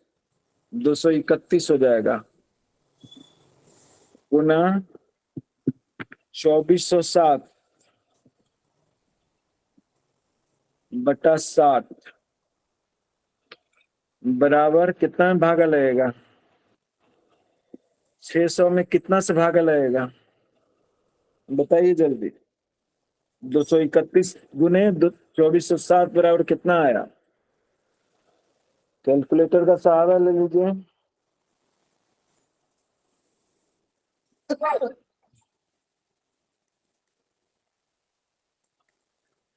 231 हो जाएगा। गुना 2407 बटा 60 बराबर कितना में भागा लगेगा, 600 में कितना से भागा लगेगा बताइए जल्दी। 231 गुने 2407 बराबर कितना आया, कैलकुलेटर का सहारा ले लीजिए।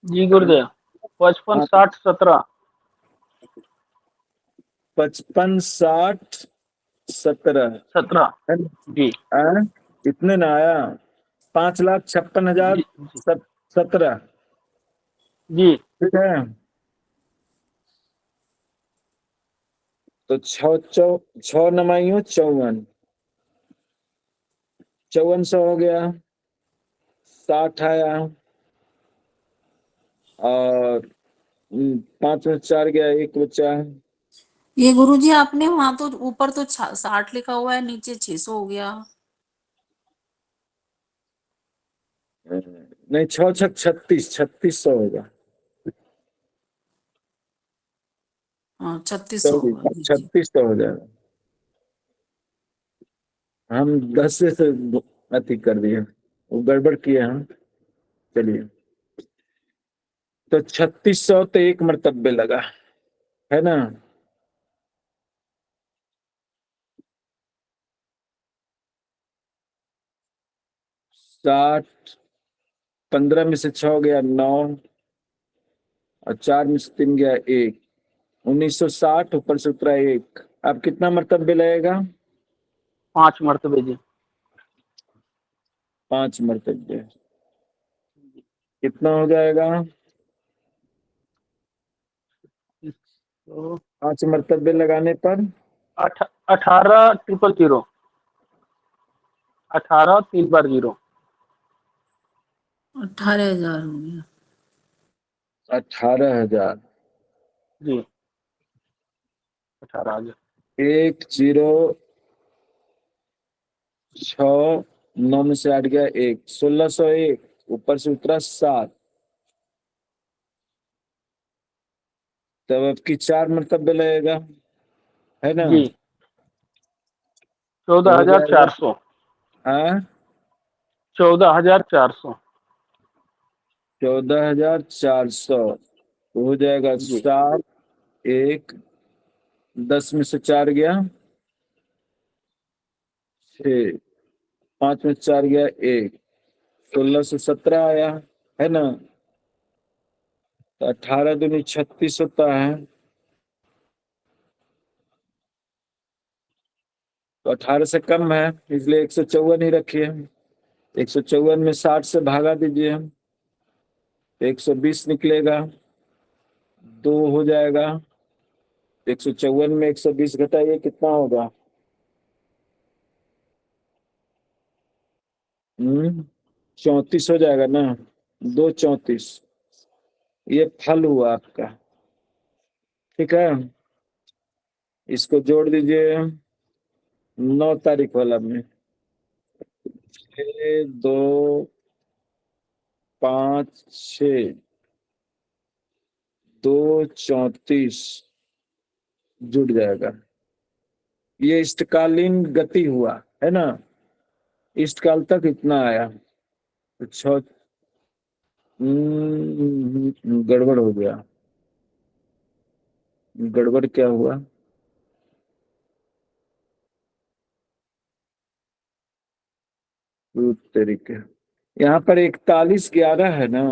जी गुरुदेव 55 60 17। 55 60 17 17 है जी ना? इतने ना आया, 5,56,000 जी 17। जी ठीक है, तो 6×9 = 54, 5400 हो गया, 60 आया और 5 में 4 गया, 1 बचा। ये गुरुजी आपने वहां तो ऊपर तो 60 लिखा हुआ है, नीचे 600 हो गया। नहीं 6×6 = 36, 3600 होगा। हाँ 3600 होगा जी जी। 3600 हो जाएगा। हम 10 से अति कर दिए, वो गड़बड़ किए हम। चलिए, तो 3600 तो एक मरतबे लगा है ना। साठ, 15 में से 6 गया 9 और 4 में से 3 गया 1, 1960 ऊपर से उतरा 1। अब कितना मरतबे लगेगा, 5 मरतबे जी। 5 मरतबे। कितना हो जाएगा, तो 5 मरतबे लगाने पर 18,000 18 3 बार 0। 18,000 हो गया। 18,000। जी 18,000। 106, 9 में से 8 गया 1, 1601 ऊपर से उतरा 7। तब अब की 4 मरतबे लगेगा है ना, जी तो हो जाएगा 14,400। 14,400 14,400 हो जाएगा। जी 7 1 10 में से 4 गया 6, 5 में 4 गया 1, 1617 आया है ना। तो 18 दूनी 36 होता है, तो 18 से कम है इसलिए 154 ही रखिए। 154 में 60 से भागा दीजिए, 120 निकलेगा, 2 हो जाएगा। 154 में 120 घटाइए कितना होगा, 34 हो जाएगा ना, 2 34। ये फल हुआ आपका। ठीक है, इसको जोड़ दीजिए 9 तारीख वाला में, 6 2 5 6 2 34 जुड़ जाएगा। ये इष्टकालीन गति हुआ है ना, इष्टकाल तक इतना आया। तो गड़बड़ हो गया, गड़बड़ क्या हुआ, तरीके यहाँ पर 4111 है ना।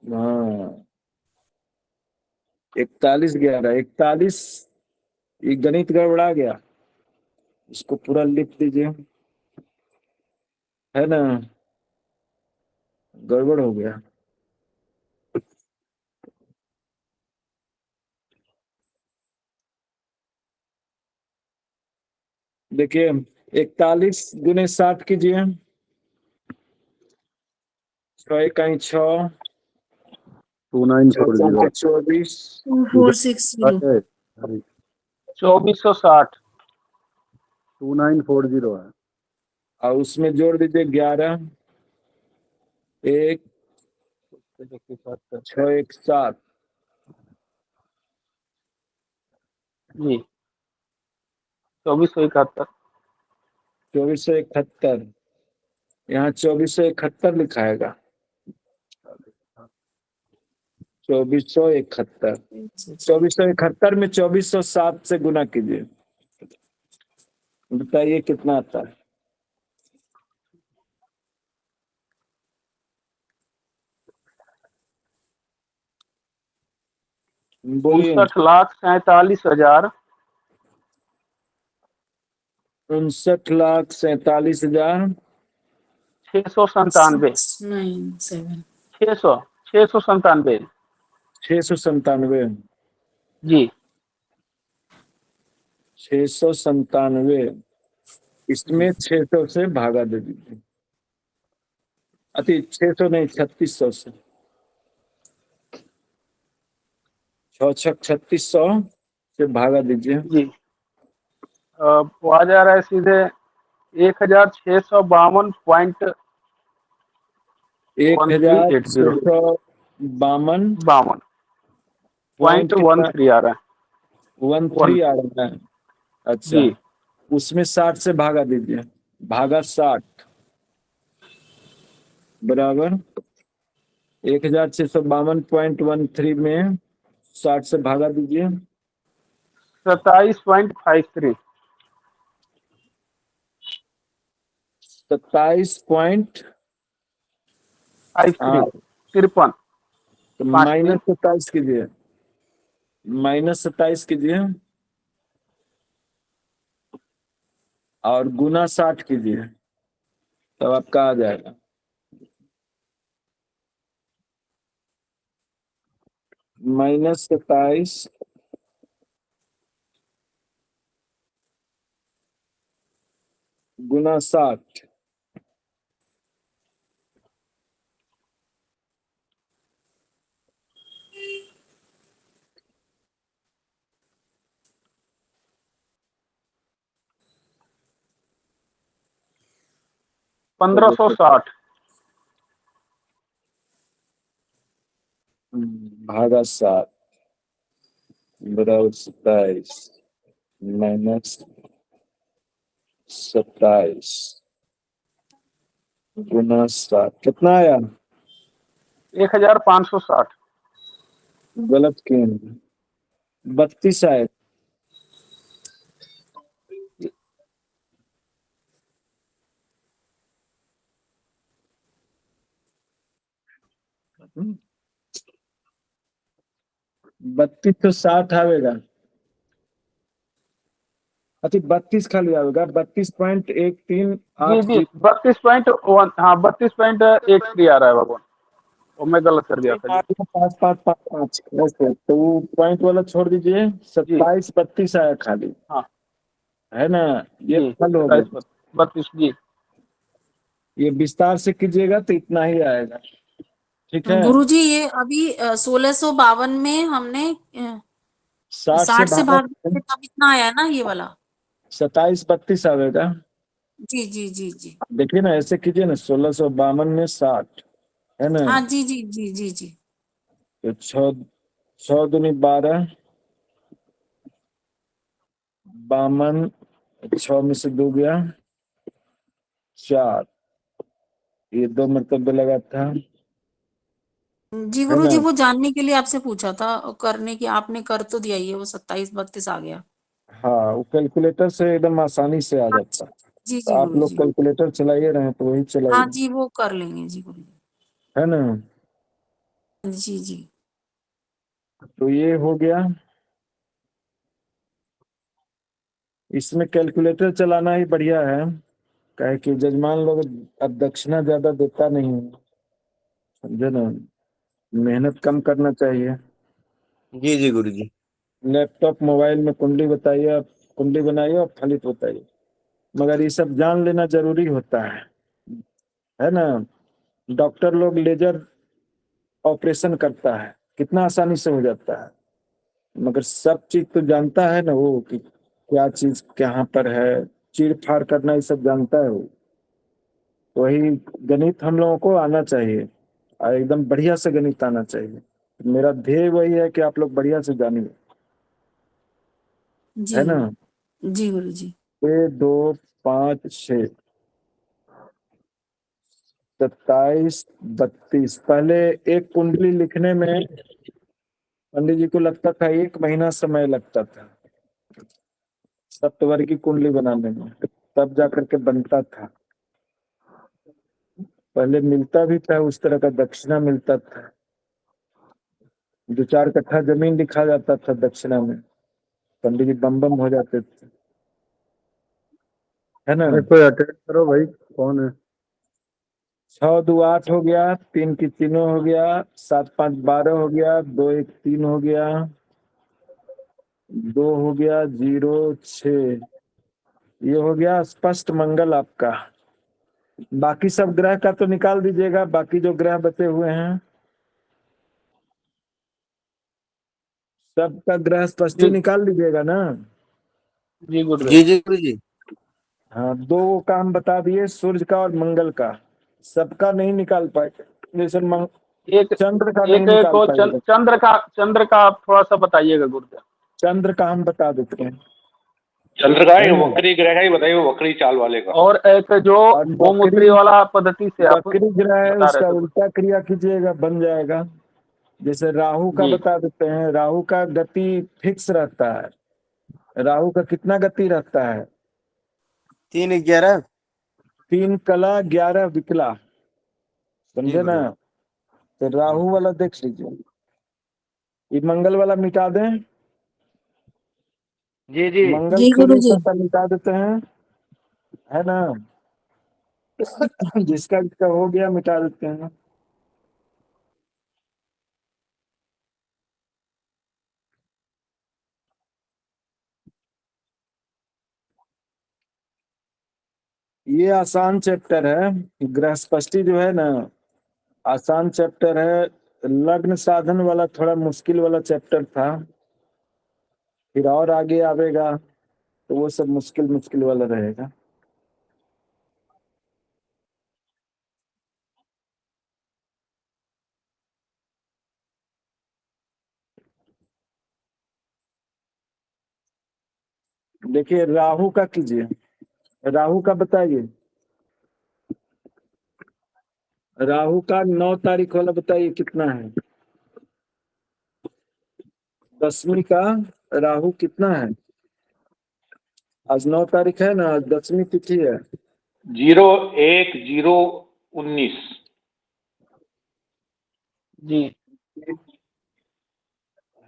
हाँ 4111, 41, ये गणित गड़बड़ा गया, इसको पूरा लिख दीजिए है ना। गड़बड़ हो गया। देखिए 41 गुने 60 कीजिए। 6 इकाई 6, 2940 24, 2460 2460 2940 है। और उसमें जोड़ दीजिए 11, 1, 6, 1, 7। जी 2471। 2471, यहाँ 2471 लिखाएगा। 2471, 2471 में 2407 से गुना कीजिए। बताइए कितना आता है। बोलिए। 59,47,000 59,47,000 697। 97 697। 697। जी 697, इसमें 600 से भागा दे दीजिए। अति 600 नहीं, 3600 से। 3600 से भागा दीजिए। जी वो आ जा रहा है सीधे 1652.1380। 1652 पॉइंट कितना? 52.13 आ रहा है। 13 आ रहा है। अच्छा, जी उसमें 60 से भागा दीजिए। भागा 60 बराबर 1652.13 में 60 से भागा दीजिए। 27.53। 27 पॉइंट 53 53। तो 53। -27 कीजिए। -27 कीजिए और गुना 60 कीजिए, तब आपका आ जाएगा। -27 गुना 60। पंद्रह सौ साठ। भागा 60 बराबर 27 -27 गुना 60 कितना आया? 1560। गलत किए 32 आए। हम्म, 32 तो 60 आवेगा। अच्छा 32 खाली आवेगा। 32.1380। जी 32.1, हाँ 32.13 आ रहा है भगवान। वो मैं गलत कर दिया था जी। 5 5 5 5 ऐसे तो वो पॉइंट वाला छोड़ दीजिए। जी 27 32 आया खाली, हाँ है ना? ये जी फल हो 27 गया। 32 जी। ये विस्तार से कीजिएगा तो इतना ही आएगा। ठीक है। गुरुजी ये अभी 1652 में हमने 60 से 60 से भागा भाग दिया, तब इतना आया ना ये वाला। 27 32 आवेगा। जी जी जी जी। देखिए ना, ऐसे कीजिए ना। 1652 में 60 है ना? हाँ जी जी जी जी जी। तो 6 दूनी 12, 52, 6 में से 2 गया 4, ये 2 मरतबे लगा था, जी है ना? गुरुजी वो जानने के लिए आपसे पूछा था, करने की आपने कर तो दिया, ये वो 27 32 आ गया। हाँ, वो कैलकुलेटर से एकदम आसानी से आ हाँ, जाता है। जी तो जी आप लोग गुरुजी। कैलकुलेटर चलाइए रहे हैं तो वही हाँ चलाइए, जी वो कर लेंगे जी गुरुजी। है ना? जी जी। तो ये हो गया। इसमें कैलकुलेटर चलाना ही बढ़िया है, काहे कि जजमान लोग अब दक्षिणा ज्यादा देता नहीं है। समझे ना, मेहनत कम करना चाहिए। जी जी गुरु जी। लैपटॉप मोबाइल में कुंडली बताइए, आप कुंडली बनाइए और फलित बताइए, मगर ये सब जान लेना जरूरी होता है ना। डॉक्टर लोग लेजर ऑपरेशन करता है, कितना आसानी से हो जाता है, मगर सब चीज तो जानता है ना वो, कि क्या चीज कहाँ पर है, चीर फाड़ करना ये सब जानता है वो। वही गणित हम लोगों को आना चाहिए, और एकदम बढ़िया से गणित आना चाहिए। मेरा ध्येय वही है कि आप लोग बढ़िया से जानिए, जी है ना। जी गुरु जी। 2 5 6 27 32, पहले एक कुंडली लिखने में पंडित जी को लगता था 1 महीना समय लगता था, सप्तवर की कुंडली बनाने में, तब जा करके बनता था। पहले मिलता भी था, उस तरह का दक्षिणा मिलता था, 2 4 कट्ठा जमीन लिखा जाता था दक्षिणा में, पंडित जी बम बम हो जाते थे, है ना। अरे कोई अटेंड करो भाई, कौन है? 6 2 8 हो गया, 3 की तीनों हो गया, 7 5 12 हो गया, 2 1 3 हो गया, 2 हो गया, 0 6, ये हो गया स्पष्ट मंगल आपका। बाकी सब ग्रह का तो निकाल दीजिएगा, बाकी जो ग्रह बचे हुए हैं सबका ग्रह स्पष्टी जी निकाल दीजिएगा ना। जी गुरुदेव। जी जी गुरु जी। हाँ, 2 का हम बता दिए, सूर्य का और मंगल का, सबका नहीं निकाल पाए, जैसे एक चंद्र का नहीं एक निकाल को पाएगा। चंद्र का आप थोड़ा सा बताइएगा गुरुदेव। चंद्र का हम बता देते हैं, चंद्र का है ही ना। वक्री ग्रह का ही बताइए, वो वक्री चाल वाले का। और एक जो और गोमूत्री वाला पद्धति से आप बकरी ग्रह है, बता रहे उसका थे गुरु। उल्टा क्रिया कीजिएगा, बन जाएगा। जैसे राहु का जी बता देते हैं, राहु का गति फिक्स रहता है। राहु का कितना गति रहता है? 3 11। 3 कला 11 विकला, जी समझे ना। गुरु। तो राहु वाला देख लीजिए, ये मंगल वाला मिटा दें, जी जी। मंगल जी गुरु सूर्य जी। का मिटा देते हैं, है ना। जिसका जिसका हो गया मिटा देते हैं। ये आसान चैप्टर है, गृहस्पति जो है ना, आसान चैप्टर है। लग्न साधन वाला थोड़ा मुश्किल वाला चैप्टर था, फिर और आगे आवेगा तो वो सब मुश्किल मुश्किल वाला रहेगा। देखिए राहु का कीजिए, राहु का बताइए, राहु का 9 तारीख वाला बताइए कितना है। 10वीं का राहु कितना है? आज 9 तारीख है ना, आज 10वीं तिथि है। 01/0/19। जी।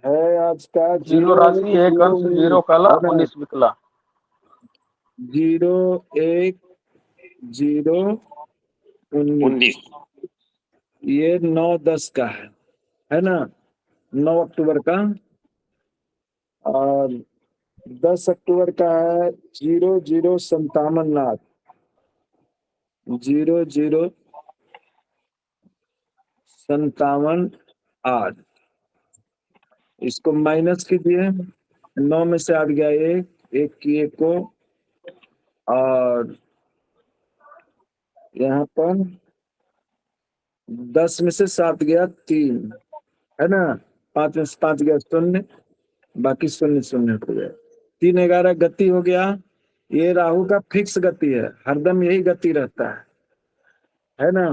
है आज का 0 राशि 1 अंश 0 काला है ना। 19 विकला। 01/0/19, ये 9 10 का है ना, 9 अक्टूबर का। और 10 अक्टूबर का है 0057 लाख, 0057 8। इसको माइनस कीजिए, 9 में से 8 गया 1, 1 की 1 को, और यहाँ पर 10 में से 7 गया 3, है ना। 5 में से 5 गया 0, बाकी 0 0 हो गया। 3 11 गति हो गया। ये राहु का फिक्स गति है, हरदम यही गति रहता है ना।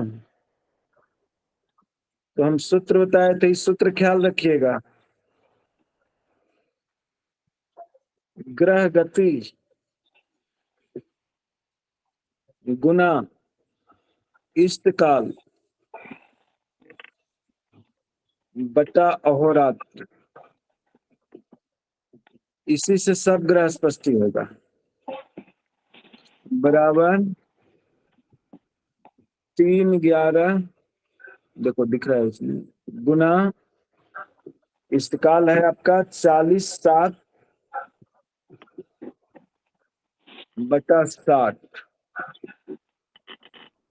तो हम सूत्र बताए थे, इस सूत्र ख्याल रखिएगा, ग्रह गति गुना इष्टकाल बटा अहोरात्र, इसी से सब ग्रह स्पष्टी होगा, बराबर 3 11 देखो दिख रहा है उसमें, गुना इष्टकाल है आपका 40/7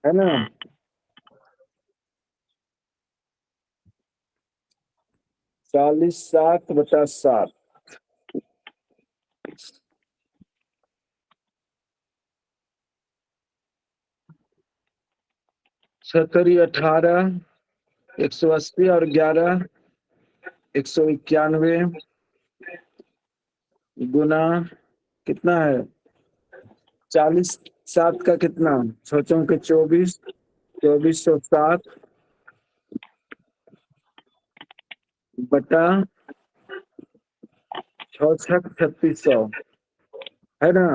है ना। 40/7 7 18 180 और 11 191 गुना कितना है 40/7 का कितना 6×4 = 24 2407 बटा 6×6 = 3600 है ना।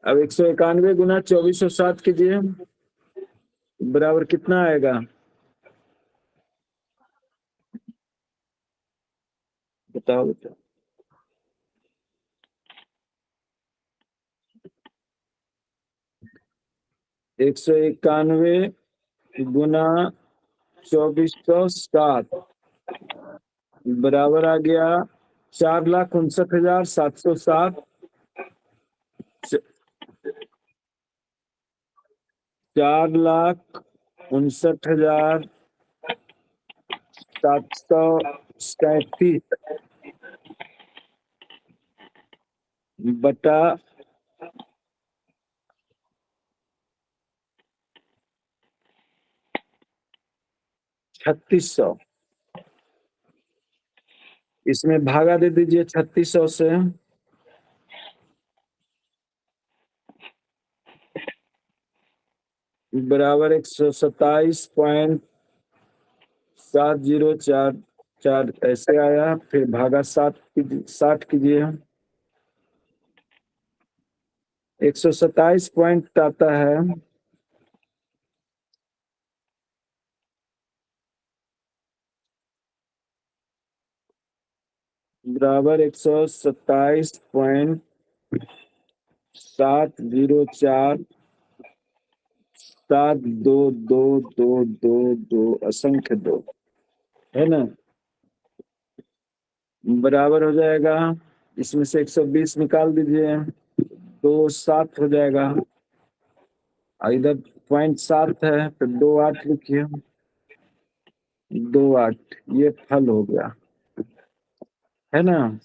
अब 191 गुना 2407 कीजिए, बराबर कितना आएगा बताओ बेटा। 191 गुना 2407 बराबर आ गया 4,59,707 4,59,737 बटा 3600, इसमें भागा दे दीजिए 3600 से, बराबर 127.7044 ऐसे आया। फिर भागा 60 कीजिए, 127 पॉइंट आता है बराबर 127.704722222 असंख्य 2 है ना, बराबर हो जाएगा। इसमें से 120 निकाल दीजिए, 2 7 हो जाएगा। इधर 0.7 है तो 2 8 लिखिए, 2 8 ये फल हो गया है ना।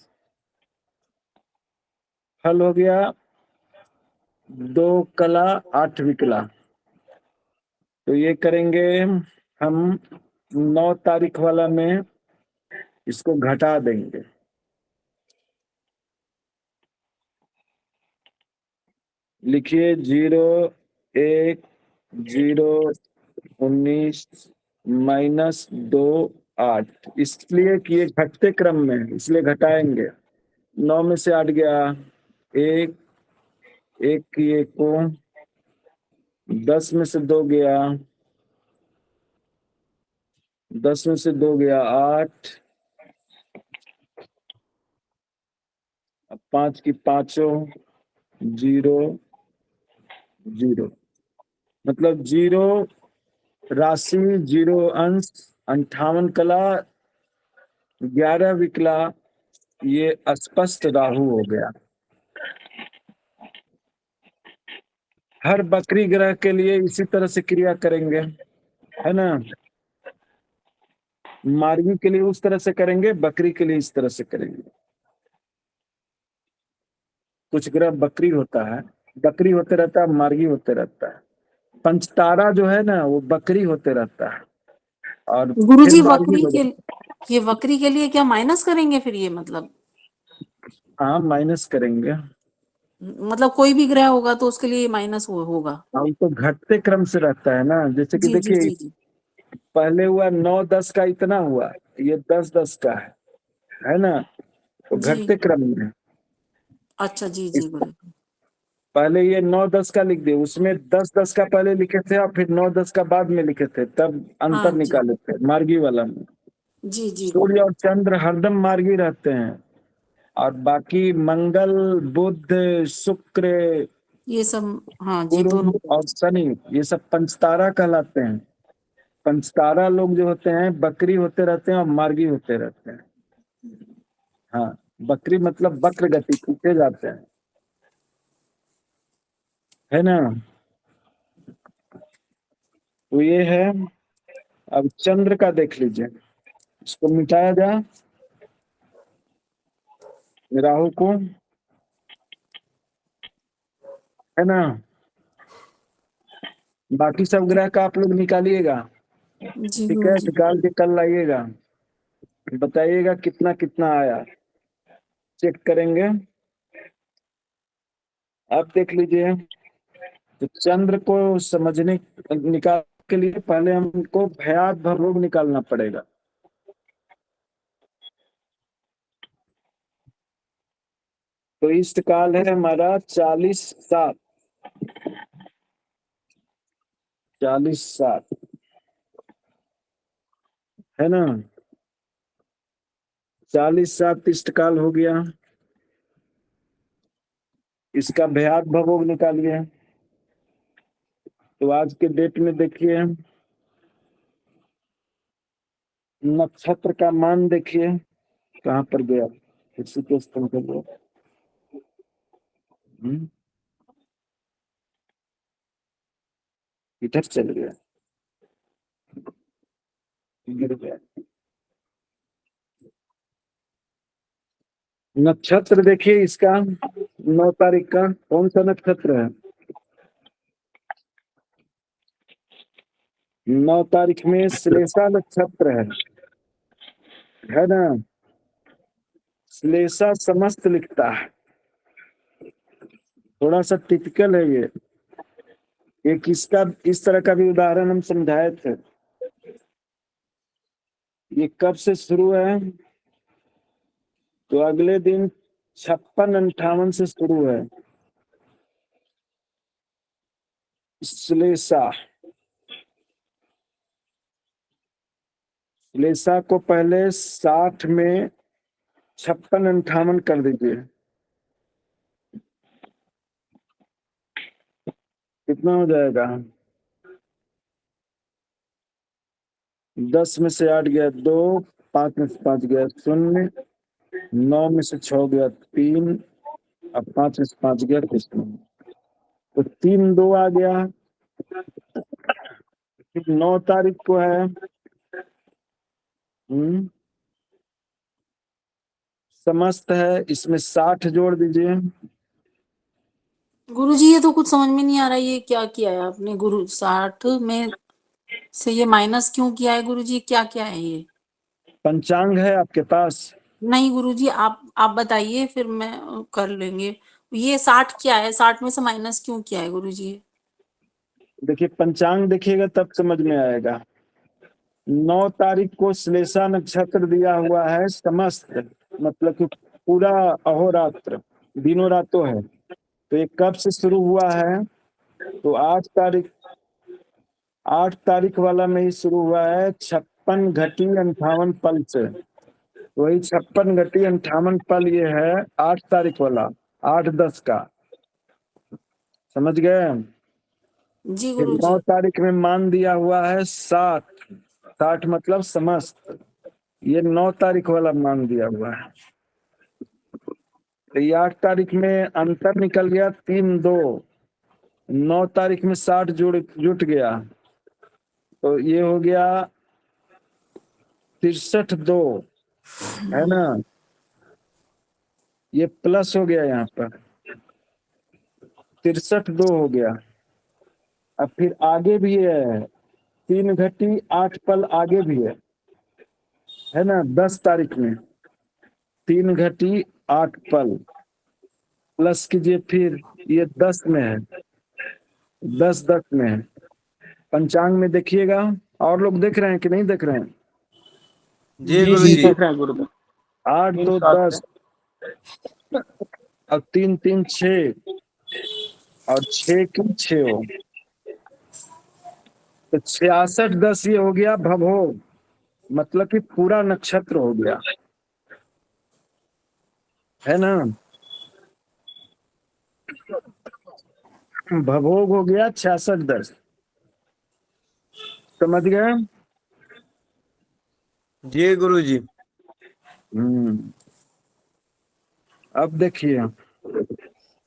फल हो गया 2 कला 8 विकला। तो ये करेंगे हम 9 तारीख वाला में इसको घटा देंगे। लिखिए 0 1 0 19 -2 8, इसलिए कि ये घटते क्रम में है, इसलिए घटाएंगे। 9 में से 8 गया 1 1 की 1 को, 10 में से 2 गया, 10 में से 2 गया 8, अब 5 की 5 0 0, मतलब 0 राशि 0 अंश 58 कला 11 विकला, ये स्पष्ट राहु हो गया। हर बकरी ग्रह के लिए इसी तरह से क्रिया करेंगे है ना। मार्गी के लिए उस तरह से करेंगे, बकरी के लिए इस तरह से करेंगे। कुछ ग्रह बकरी होता है, बकरी होते रहता है, मार्गी होते रहता है। पंचतारा जो है ना वो बकरी होते रहता है और फिर गुरुजी मार्गी हो जाता ये वक्री के लिए क्या माइनस करेंगे फिर ये मतलब है। हाँ माइनस करेंगे, मतलब कोई भी ग्रह होगा तो उसके लिए माइनस होगा। हम तो घटते क्रम से रहता है ना। जैसे कि जी जी देखिए जी जी। पहले हुआ 9 10 का इतना हुआ, ये 10 10 का है ना, तो जी घटते क्रम में। अच्छा जी जी गुरु। पहले ये 9 10 का लिख दिए, उसमें 10 10 का पहले लिखे थे और फिर 9 10 का बाद में लिखे थे, तब हाँ अंतर जी निकाले थे मार्गी वाला में। जी जी सूर्य और चंद्र हरदम मार्गी रहते हैं और बाकी मंगल बुध शुक्र ये सब हाँ जी गुरु दोनों। और शनि ये सब पंचतारा कहलाते हैं। पंचतारा लोग जो होते हैं बकरी होते रहते हैं और मार्गी होते रहते हैं। हाँ, बकरी मतलब वक्र गति, पीछे जाते हैं, है ना। तो ये है। अब चंद्र का देख लीजिए, इसको मिटाया जाए, राहु को, है ना। बाकी सब ग्रह का आप लोग निकालिएगा, जी ठीक गुरु है, जी। निकाल के कल लाइएगा, बताइएगा कितना कितना आया, चेक करेंगे। अब देख लीजिए, तो चंद्र को समझने निकाल के लिए पहले हमको भयात भवरोग निकालना पड़ेगा। तो इष्ट काल है हमारा 40/7, 40/7, है ना। 40/7 इष्ट काल हो गया। इसका भयात भवोग निकालिए। तो आज के डेट में देखिए, नक्षत्र का मान देखिए कहाँ पर गया, इसी के स्तंभ कर गया। इधर चल गया, गिर गया। नक्षत्र देखिए इसका, 9 तारीख का कौन सा नक्षत्र है। 9 तारीख में श्लेषा नक्षत्र है ना। श्लेषा समस्त लिखता है, थोड़ा सा टिपिकल है ये। एक इसका इस तरह का भी उदाहरण हम समझाए थे। ये कब से शुरू है, तो अगले दिन 56-58 से शुरू है। श्लेषा, श्लेषा को पहले 60 में 56-58 कर दीजिए, कितना हो जाएगा। 10 में से 8 गया 2, 5 में से 5 गया 0, 9 में से 6 गया 3, अब 5 में से 5 गया 3, तो 3 2 आ गया। 9 तारीख को है, समस्त है, इसमें 60 जोड़ दीजिए। गुरु जी ये तो कुछ समझ में नहीं आ रहा, ये क्या किया है आपने गुरु? 60 में से ये माइनस क्यों किया है गुरु जी? क्या क्या है ये? पंचांग है आपके पास? नहीं गुरु जी, आप बताइए, फिर मैं कर लेंगे। ये 60 क्या है? 60 में से माइनस क्यों किया है गुरु जी? देखिए, पंचांग देखिएगा तब समझ में आएगा। 9 तारीख को श्लेषा नक्षत्र दिया हुआ है समस्त, मतलब कि पूरा अहोरात्र, दिनों रातों है। तो ये कब से शुरू हुआ है, तो 8 तारीख वाला में ही शुरू हुआ है, 56 घटी 58 पल से। वही 56 घटी 58 पल ये है 8 तारीख वाला, 8-10 का, समझ गए। जी फिर गुरु 9 जी। तारीख में मान दिया हुआ है 60, 60 मतलब समस्त, ये 9 तारीख वाला मान दिया हुआ है। तो ये 8 तारीख में अंतर निकल गया 3-2, 9 तारीख में 60 जुट गया, तो ये हो गया 63-2, है ना। ये प्लस हो गया, यहाँ पर 63-2 हो गया। अब फिर आगे भी है, 3 घटी 8 पल आगे भी है ना। 10 तारीख में 3 घटी 8 पल प्लस कीजिए, फिर ये 10 में है, 10-10 में है। पंचांग में देखिएगा, और लोग देख रहे हैं कि नहीं देख रहे हैं? जी जी गुरु जी जी। देख रहे हैं गुरु जी। 8 3 2 7 10, अब 3 3 6, और 6 की 6 हो, तो 66-10 ये हो गया भवोग, मतलब कि पूरा नक्षत्र हो गया, है ना। भवोग हो गया 66-10, समझ गए। जी गुरुजी। अब देखिए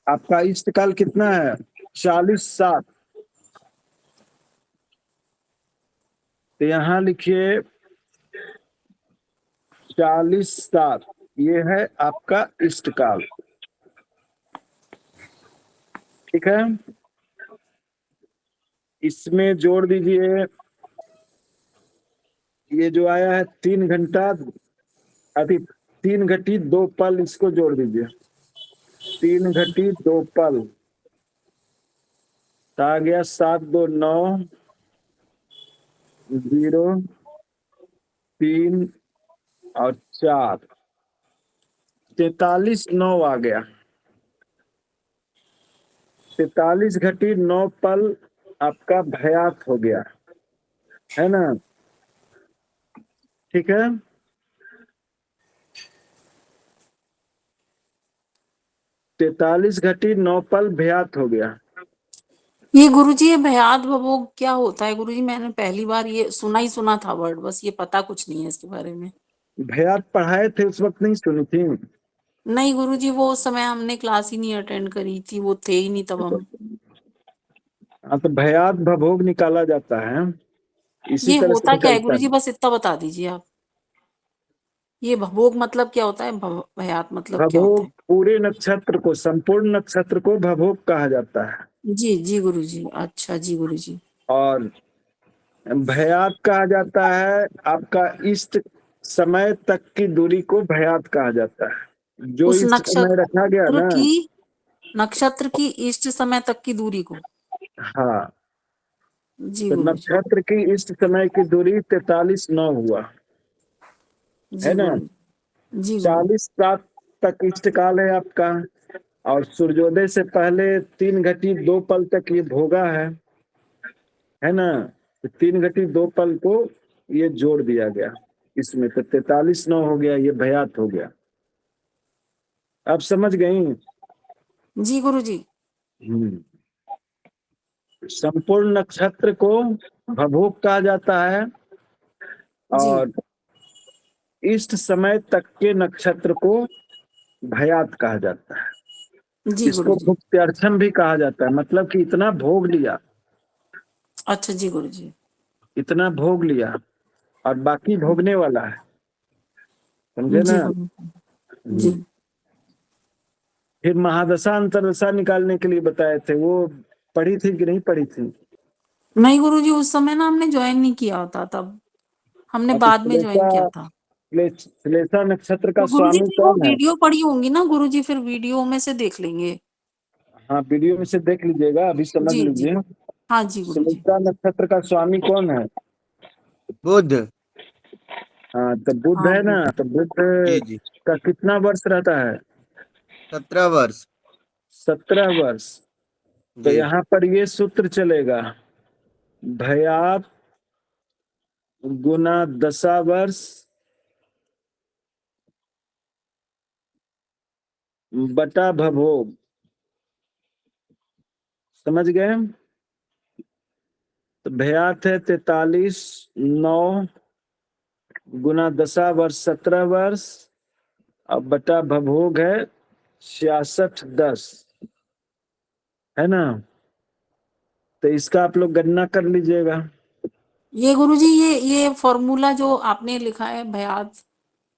आपका इष्टकाल कितना है, 40-7। तो यहाँ लिखिए 40-7, ये है आपका इष्टकाल। ठीक है, इसमें जोड़ दीजिए ये जो आया है 3 घंटा, अभी 3 घटी 2 पल, इसको जोड़ दीजिए 3 घटी 2 पल। तो आ गया 7 2 9 0 3 और 4, 43 9 आ गया। 43 घटी 9 पल आपका भयात हो गया, है ना। ठीक है, 43 घटी 9 पल भयात हो गया। ये गुरुजी ये भयात भवोग क्या होता है गुरुजी? मैंने पहली बार ये सुना था वर्ड, बस ये पता कुछ नहीं है इसके बारे में। भयात पढ़ाए थे उस वक्त, नहीं सुनी थी? नहीं गुरुजी, वो उस समय हमने क्लास ही नहीं अटेंड करी थी, वो थे ही नहीं तब हम। हाँ, तो भयात भभोग निकाला जाता है, इसी ये तरह से होता क्या है निकलता गुरुजी, है। बस इतना बता दीजिए आप। ये भवोग मतलब क्या होता है, भयात मतलब क्या होता भभोग पूरे नक्षत्र को, संपूर्ण नक्षत्र को भभोग कहा जाता है। है? जी जी गुरुजी, अच्छा जी गुरुजी। और भयात कहा जाता है आपका इष्ट समय तक की दूरी को भयात कहा जाता है। जो उस इष्ट समय रखा गया ना, नक्षत्र की इष्ट समय तक की दूरी को। हाँ, जी तो गुरुजी। नक्षत्र की इष्ट समय की दूरी 43 9 हुआ, है जी ना। गुरुजी। जी गुरु। 40-7 तक इष्ट काल है आपका, और सूर्योदय से पहले 3 घटी 2 पल तक ये भोगा है ना। तो 3 घटी 2 पल को ये जोड़ दिया गया इसमें, तो 43 9 हो गया, ये भयात हो गया। आप समझ गई? जी गुरुजी। हम्म। संपूर्ण नक्षत्र को भभोग कहा जाता है, जी और इष्ट समय तक के नक्षत्र को भयात कहा जाता है। जी इसको गुरुजी। भुक्त्यर्थम भी कहा जाता है, मतलब कि इतना भोग लिया, अच्छा जी गुरुजी। इतना भोग लिया और बाकी भोगने वाला है, समझे जी ना। गुरुजी। जी फिर महादशा अंतरदशा निकालने के लिए बताए थे, वो पढ़ी थी कि नहीं पढ़ी थी? नहीं गुरुजी, उस समय ना हमने ज्वाइन नहीं किया होता, तब हमने तो बाद में ज्वाइन किया था। श्लेषा नक्षत्र का तो गुरुजी स्वामी फिर वो कौन है? वीडियो पड़ी होंगी ना गुरुजी, फिर वीडियो में से देख लेंगे। हाँ, वीडियो में से देख लीजिएगा, अभी समझ जी जी। लीजिए। हाँ जी गुरुजी। श्लेषा नक्षत्र का स्वामी कौन है? बुध। हाँ, तो बुध हाँ है ना, बुध। तो बुध जी जी। का कितना वर्ष रहता है? 17 वर्ष। 17 वर्ष। तो जी यहाँ पर ये सूत्र चलेगा, भयात गुना दशा वर्ष बटा भभोग। समझ गए? तो भयात है 43 9 गुना दशा वर्ष 17 वर्ष, और बटा भभोग है 66 10, है ना। तो इसका आप लोग गणना कर लीजिएगा। ये गुरुजी ये फॉर्मूला जो आपने लिखा है भयात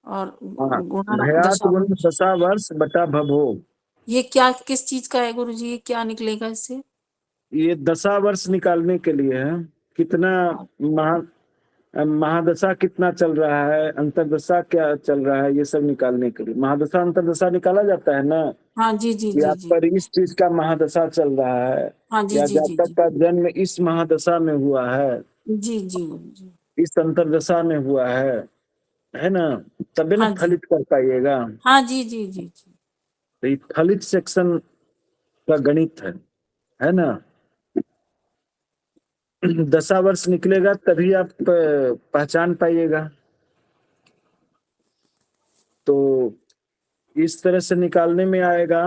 और हाँ, गुणा भयात दशा, गुना दशा वर्ष बटा भभोग। ये क्या किस चीज का है गुरुजी, ये क्या निकलेगा इससे? ये दशा वर्ष निकालने के लिए है, कितना महादशा कितना चल रहा है, अंतरदशा क्या चल रहा है, ये सब निकालने के लिए महादशा अंतरदशा निकाला जाता है ना। हाँ जी जी कि जी आप जी। पर इस चीज का महादशा चल रहा है, हाँ जी या जी जी जातक जी। का जन्म इस महादशा में हुआ है, जी जी गुरुजी। इस अंतरदशा में हुआ है ना, तबे ना हाँ जी। फलित कर पाइएगा। हाँ जी जी जी जी। तो ये फलित सेक्शन का गणित है ना। दशा वर्ष निकलेगा तभी आप पहचान पाइएगा। तो इस तरह से निकालने में आएगा।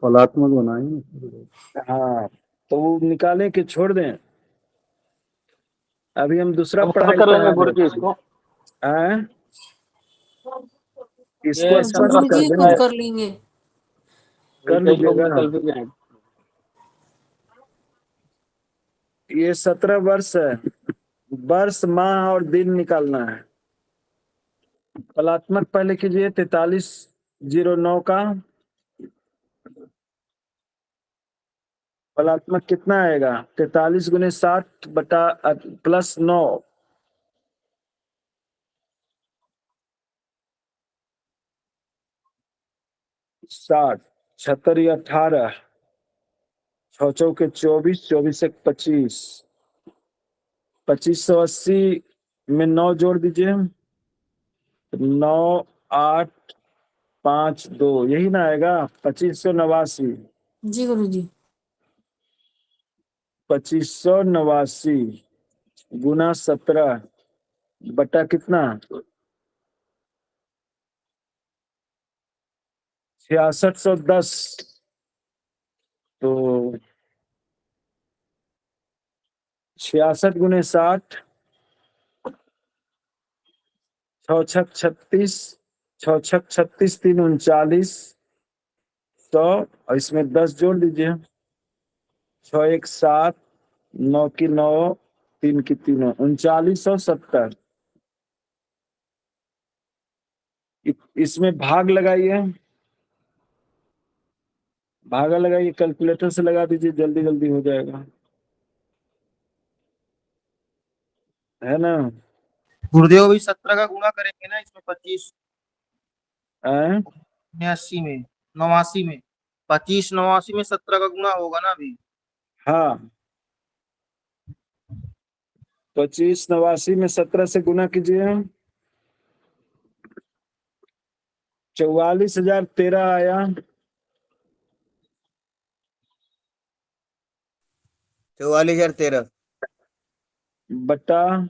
फलात्मक बनाएंगे। हाँ, तो वो निकाले कि छोड़ दें? अभी हम दूसरा अब पढ़ाई कर लेंगे पढ़ा गुरु जी रहे इसको। हैं। इसको ये अच्छा से गुरु सत्रह कर जी खुद देंगे, कर लेंगे। कर कई लोग लीजिएगा। निकल भी गए। ये 17 वर्ष है, वर्ष माह और दिन निकालना है। कलात्मक पहले कीजिए 4309 का कलात्मक कितना आएगा? 43 गुने 60 बटा प्लस 9, 60, 76 या 18, 6 चौके 24, 24 एक 25, 2580 में 9 जोड़ दीजिए, 9 8 5 2, यही ना आएगा 2589। जी गुरु जी। 2589 गुना 17 बटा कितना? 6610। तो 66 गुने 60, 6 छक 36, 6 छक 36, 3 39, 100, और इसमें 10 जोड़ दीजिए, 6 1 7, 9 की 9, 3 की 3, 3970। इसमें भाग लगाइए, भागा लगाइए, कैलकुलेटर से लगा दीजिए, जल्दी जल्दी हो जाएगा, है ना? गुरुदेव अभी 17 का गुणा करेंगे ना इसमें 25 हैं? 89 में 89 में 25 89 में 17 का गुणा होगा ना अभी। हाँ, 2589 में 17 से गुना कीजिए, 44,013 आया। 44,013 बटा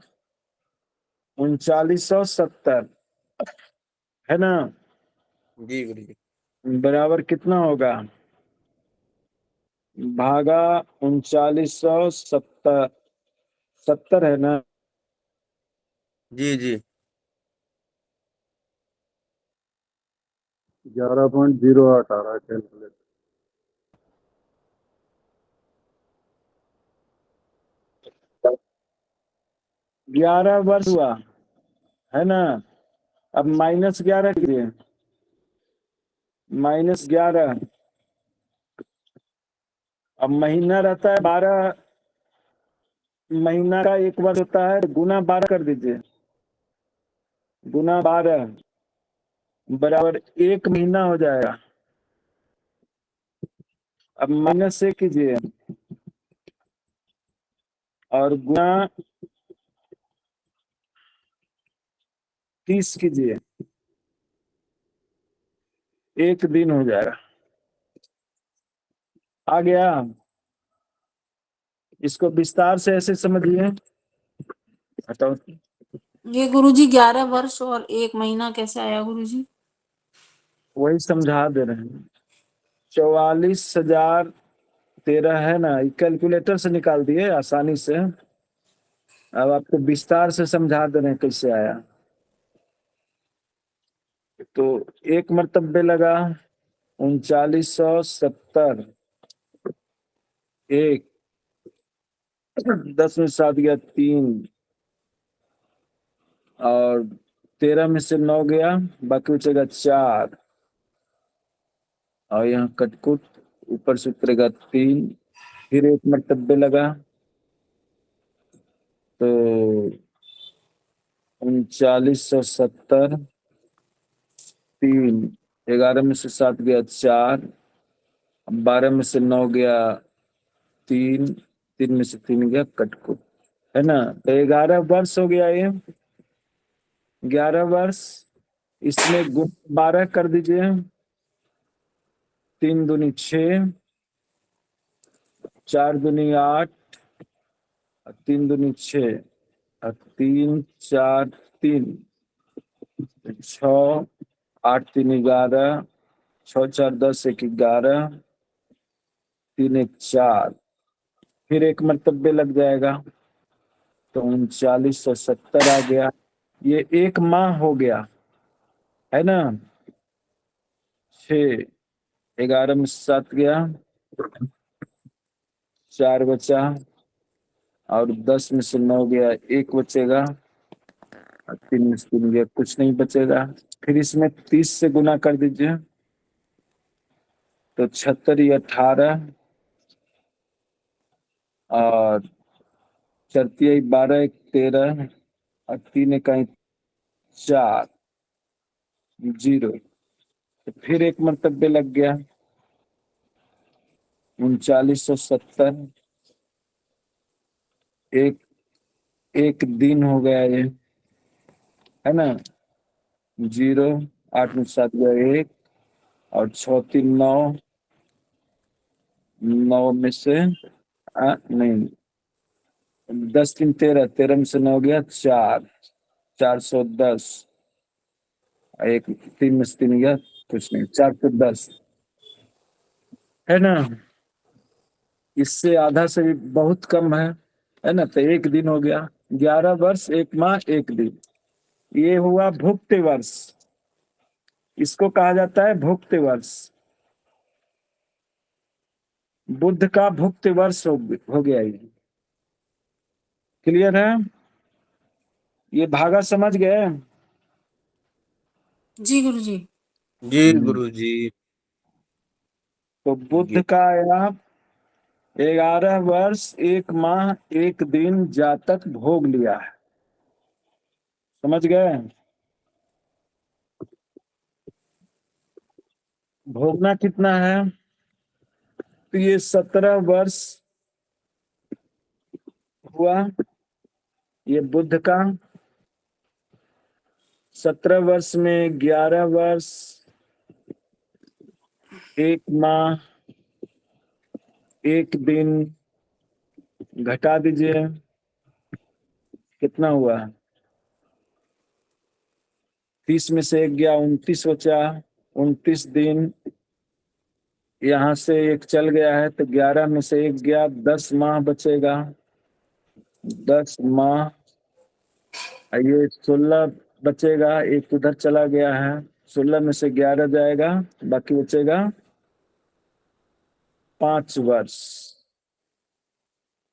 3970, है ना? जी गुरु जी। बराबर कितना होगा? भागा 3970, 70 है ना? जी जी 11.08 आ रहा है कैलकुलेटर। 11 वर्ष हुआ, है ना? अब -11 कीजिए, -11। अब महीना रहता है 12, महीना का 1 वर्ष होता है, गुना 12 कर दीजिए, गुना 12 बराबर 1 महीना हो जाएगा। अब -1 कीजिए और गुना 30 कीजिए, 1 दिन हो जाएगा। आ गया? इसको विस्तार से ऐसे समझिए। हटाओ। ये गुरु जी 11 वर्ष और 1 महीना कैसे आया गुरु जी? वही समझा दे रहे हैं। 44,013 है ना, कैलकुलेटर से निकाल दिए आसानी से। अब आपको विस्तार से समझा दे रहे हैं कैसे आया। तो 1 मरतबे लगा 3970, 1, 10 में 7 गया 3, और 13 में से 9 गया, बाकी बचेगा 4, और यहाँ कटकुट ऊपर से उतरेगा 3, फिर 1 मरतबे लगा तो 3970, 3, 11 में से 7 गया 4, 12 में से 9 गया 3, 3 में से 3 गया कटकुट, है ना? तो 11 वर्ष हो गया ये, 11 वर्ष। इसमें 12 कर दीजिए, 3 दूनी 6, 4 दूनी 8, 3 दूनी 6, 3 4 3, 6, 8 3 11, 6 4 10, 1 11, 3 1 4, फिर 1 मरतबे लग जाएगा तो 3970 आ गया। ये एक माह हो गया है ना। 6, 11 में 7 गया, 4 बचा, और 10 में से 9 गया, 1 बचेगा, और 3 में से 3 गया, कुछ नहीं बचेगा। फिर इसमें 30 से गुना कर दीजिए, तो 76 या 18, और 4 12 1 13, और 3 1 4, 0। तो फिर एक मर्तबे लग गया, 3970। एक एक दिन हो गया ये, है ना। 0, 8 में 7 गया 1, और 6 3 9, 9 में से नहीं, 10 3 13, 13 में से 9 गया 4, 410, एक 3 में से 3 गया, कुछ नहीं, 410, है ना। इससे आधा से भी बहुत कम है ना। तो एक दिन हो गया। 11 वर्ष 1 माह 1 दिन, ये हुआ भुक्ति वर्ष। इसको कहा जाता है भुक्ति वर्ष। बुद्ध का भुक्ति वर्ष हो गया ये। क्लियर है? ये भागा समझ गए? जी गुरुजी। जी गुरुजी। तो बुद्ध का आया 11 वर्ष 1 माह 1 दिन जातक भोग लिया है। समझ गए? भोगना कितना है? तो ये 17 वर्ष हुआ ये बुद्ध का। 17 वर्ष में 11 वर्ष 1 माह 1 दिन घटा दीजिए, कितना हुआ? 30 में से 1 गया, 29 बचा। 29 दिन, यहाँ से 1 चल गया है, तो 11 में से 1 गया, 10 माह बचेगा। 10 माह, ये 16 बचेगा, 1 उधर चला गया है। 16 में से 11 जाएगा, बाकी बचेगा 5 वर्ष।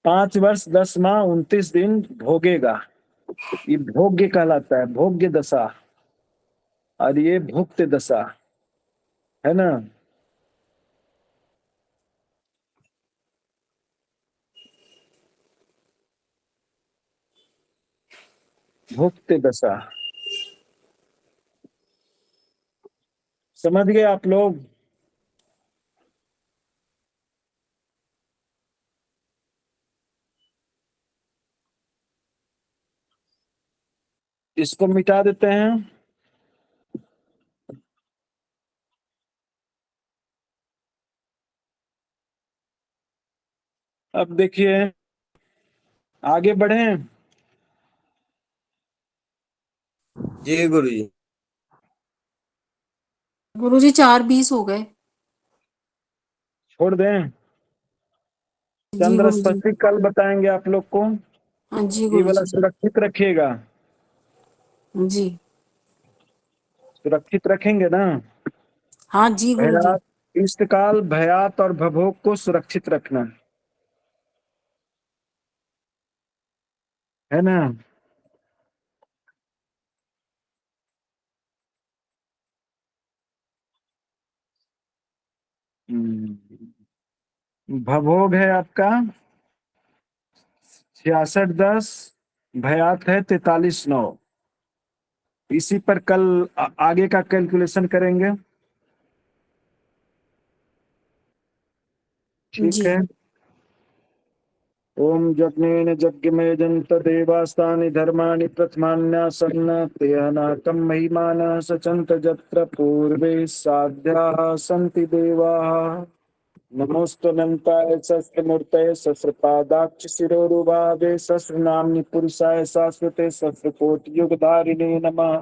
5 वर्ष 10 माह 29 दिन भोगेगा। ये भोग्य कहलाता है, भोग्य दशा। और ये भुक्त दशा, है ना। भुक्त दशा समझ गए आप लोग? इसको मिटा देते हैं। अब देखिए आगे बढ़े। जी गुरुजी। गुरुजी 4:20 हो गए। छोड़ दें? जी चंद्र गुरुजी। स्पर्शी कल बताएंगे आप लोग को। हाँ जी ये वाला गुरुजी। सुरक्षित रखिएगा। जी सुरक्षित रखेंगे ना। हाँ जी गुरुजी। भयात, इष्टकाल, भयात और भभोग को सुरक्षित रखना, है ना। भभोग है आपका 6610, भयात है 43,9। इसी पर कल आगे का कैलकुलेशन करेंगे। ठीक जी है। ओम यज्ञेन यज्ञमेजन्त देवास्तानि धर्माणि प्रथमान्यासन्न तेनाकं महिमानः सचन्त जत्र पूर्वे साध्याः सन्ति देवाः। नमोस्तुनन्ताय सहस्रमूर्तये सहस्रपादाक्ष शिरोरुबावे सहस्रनाम्नि पुरुषाय शाश्वते सहस्रकोटियुगधारिणे नमः।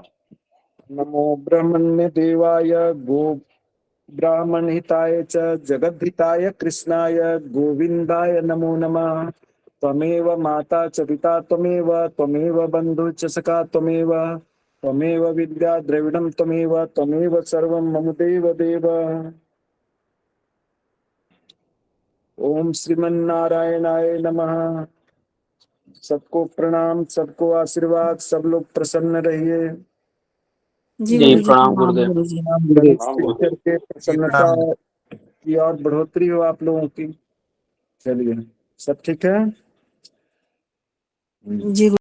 नमो ब्रह्मण्य देवाय गो ब्राह्मण हिताय च जगद्धिताय कृष्णाय गोविंदाय नमो नमः। त्वमेव माता च पिता त्वमेव बंधु च सखा त्वमेव विद्या द्रविणं त्वमेव सर्वं मम देव देव। ओम श्रीमन्नारायणाय नमः। सबको प्रणाम, सबको आशीर्वाद, सब लोग प्रसन्न रहिए। जी जी, गुरुजी प्रणाम प्रणाम गुरुदेव। गुरुजी। गणेश टीचर के प्रसन्नता की और बढ़ोतरी हो आप लोगों की। चलिए, सब ठीक है। जी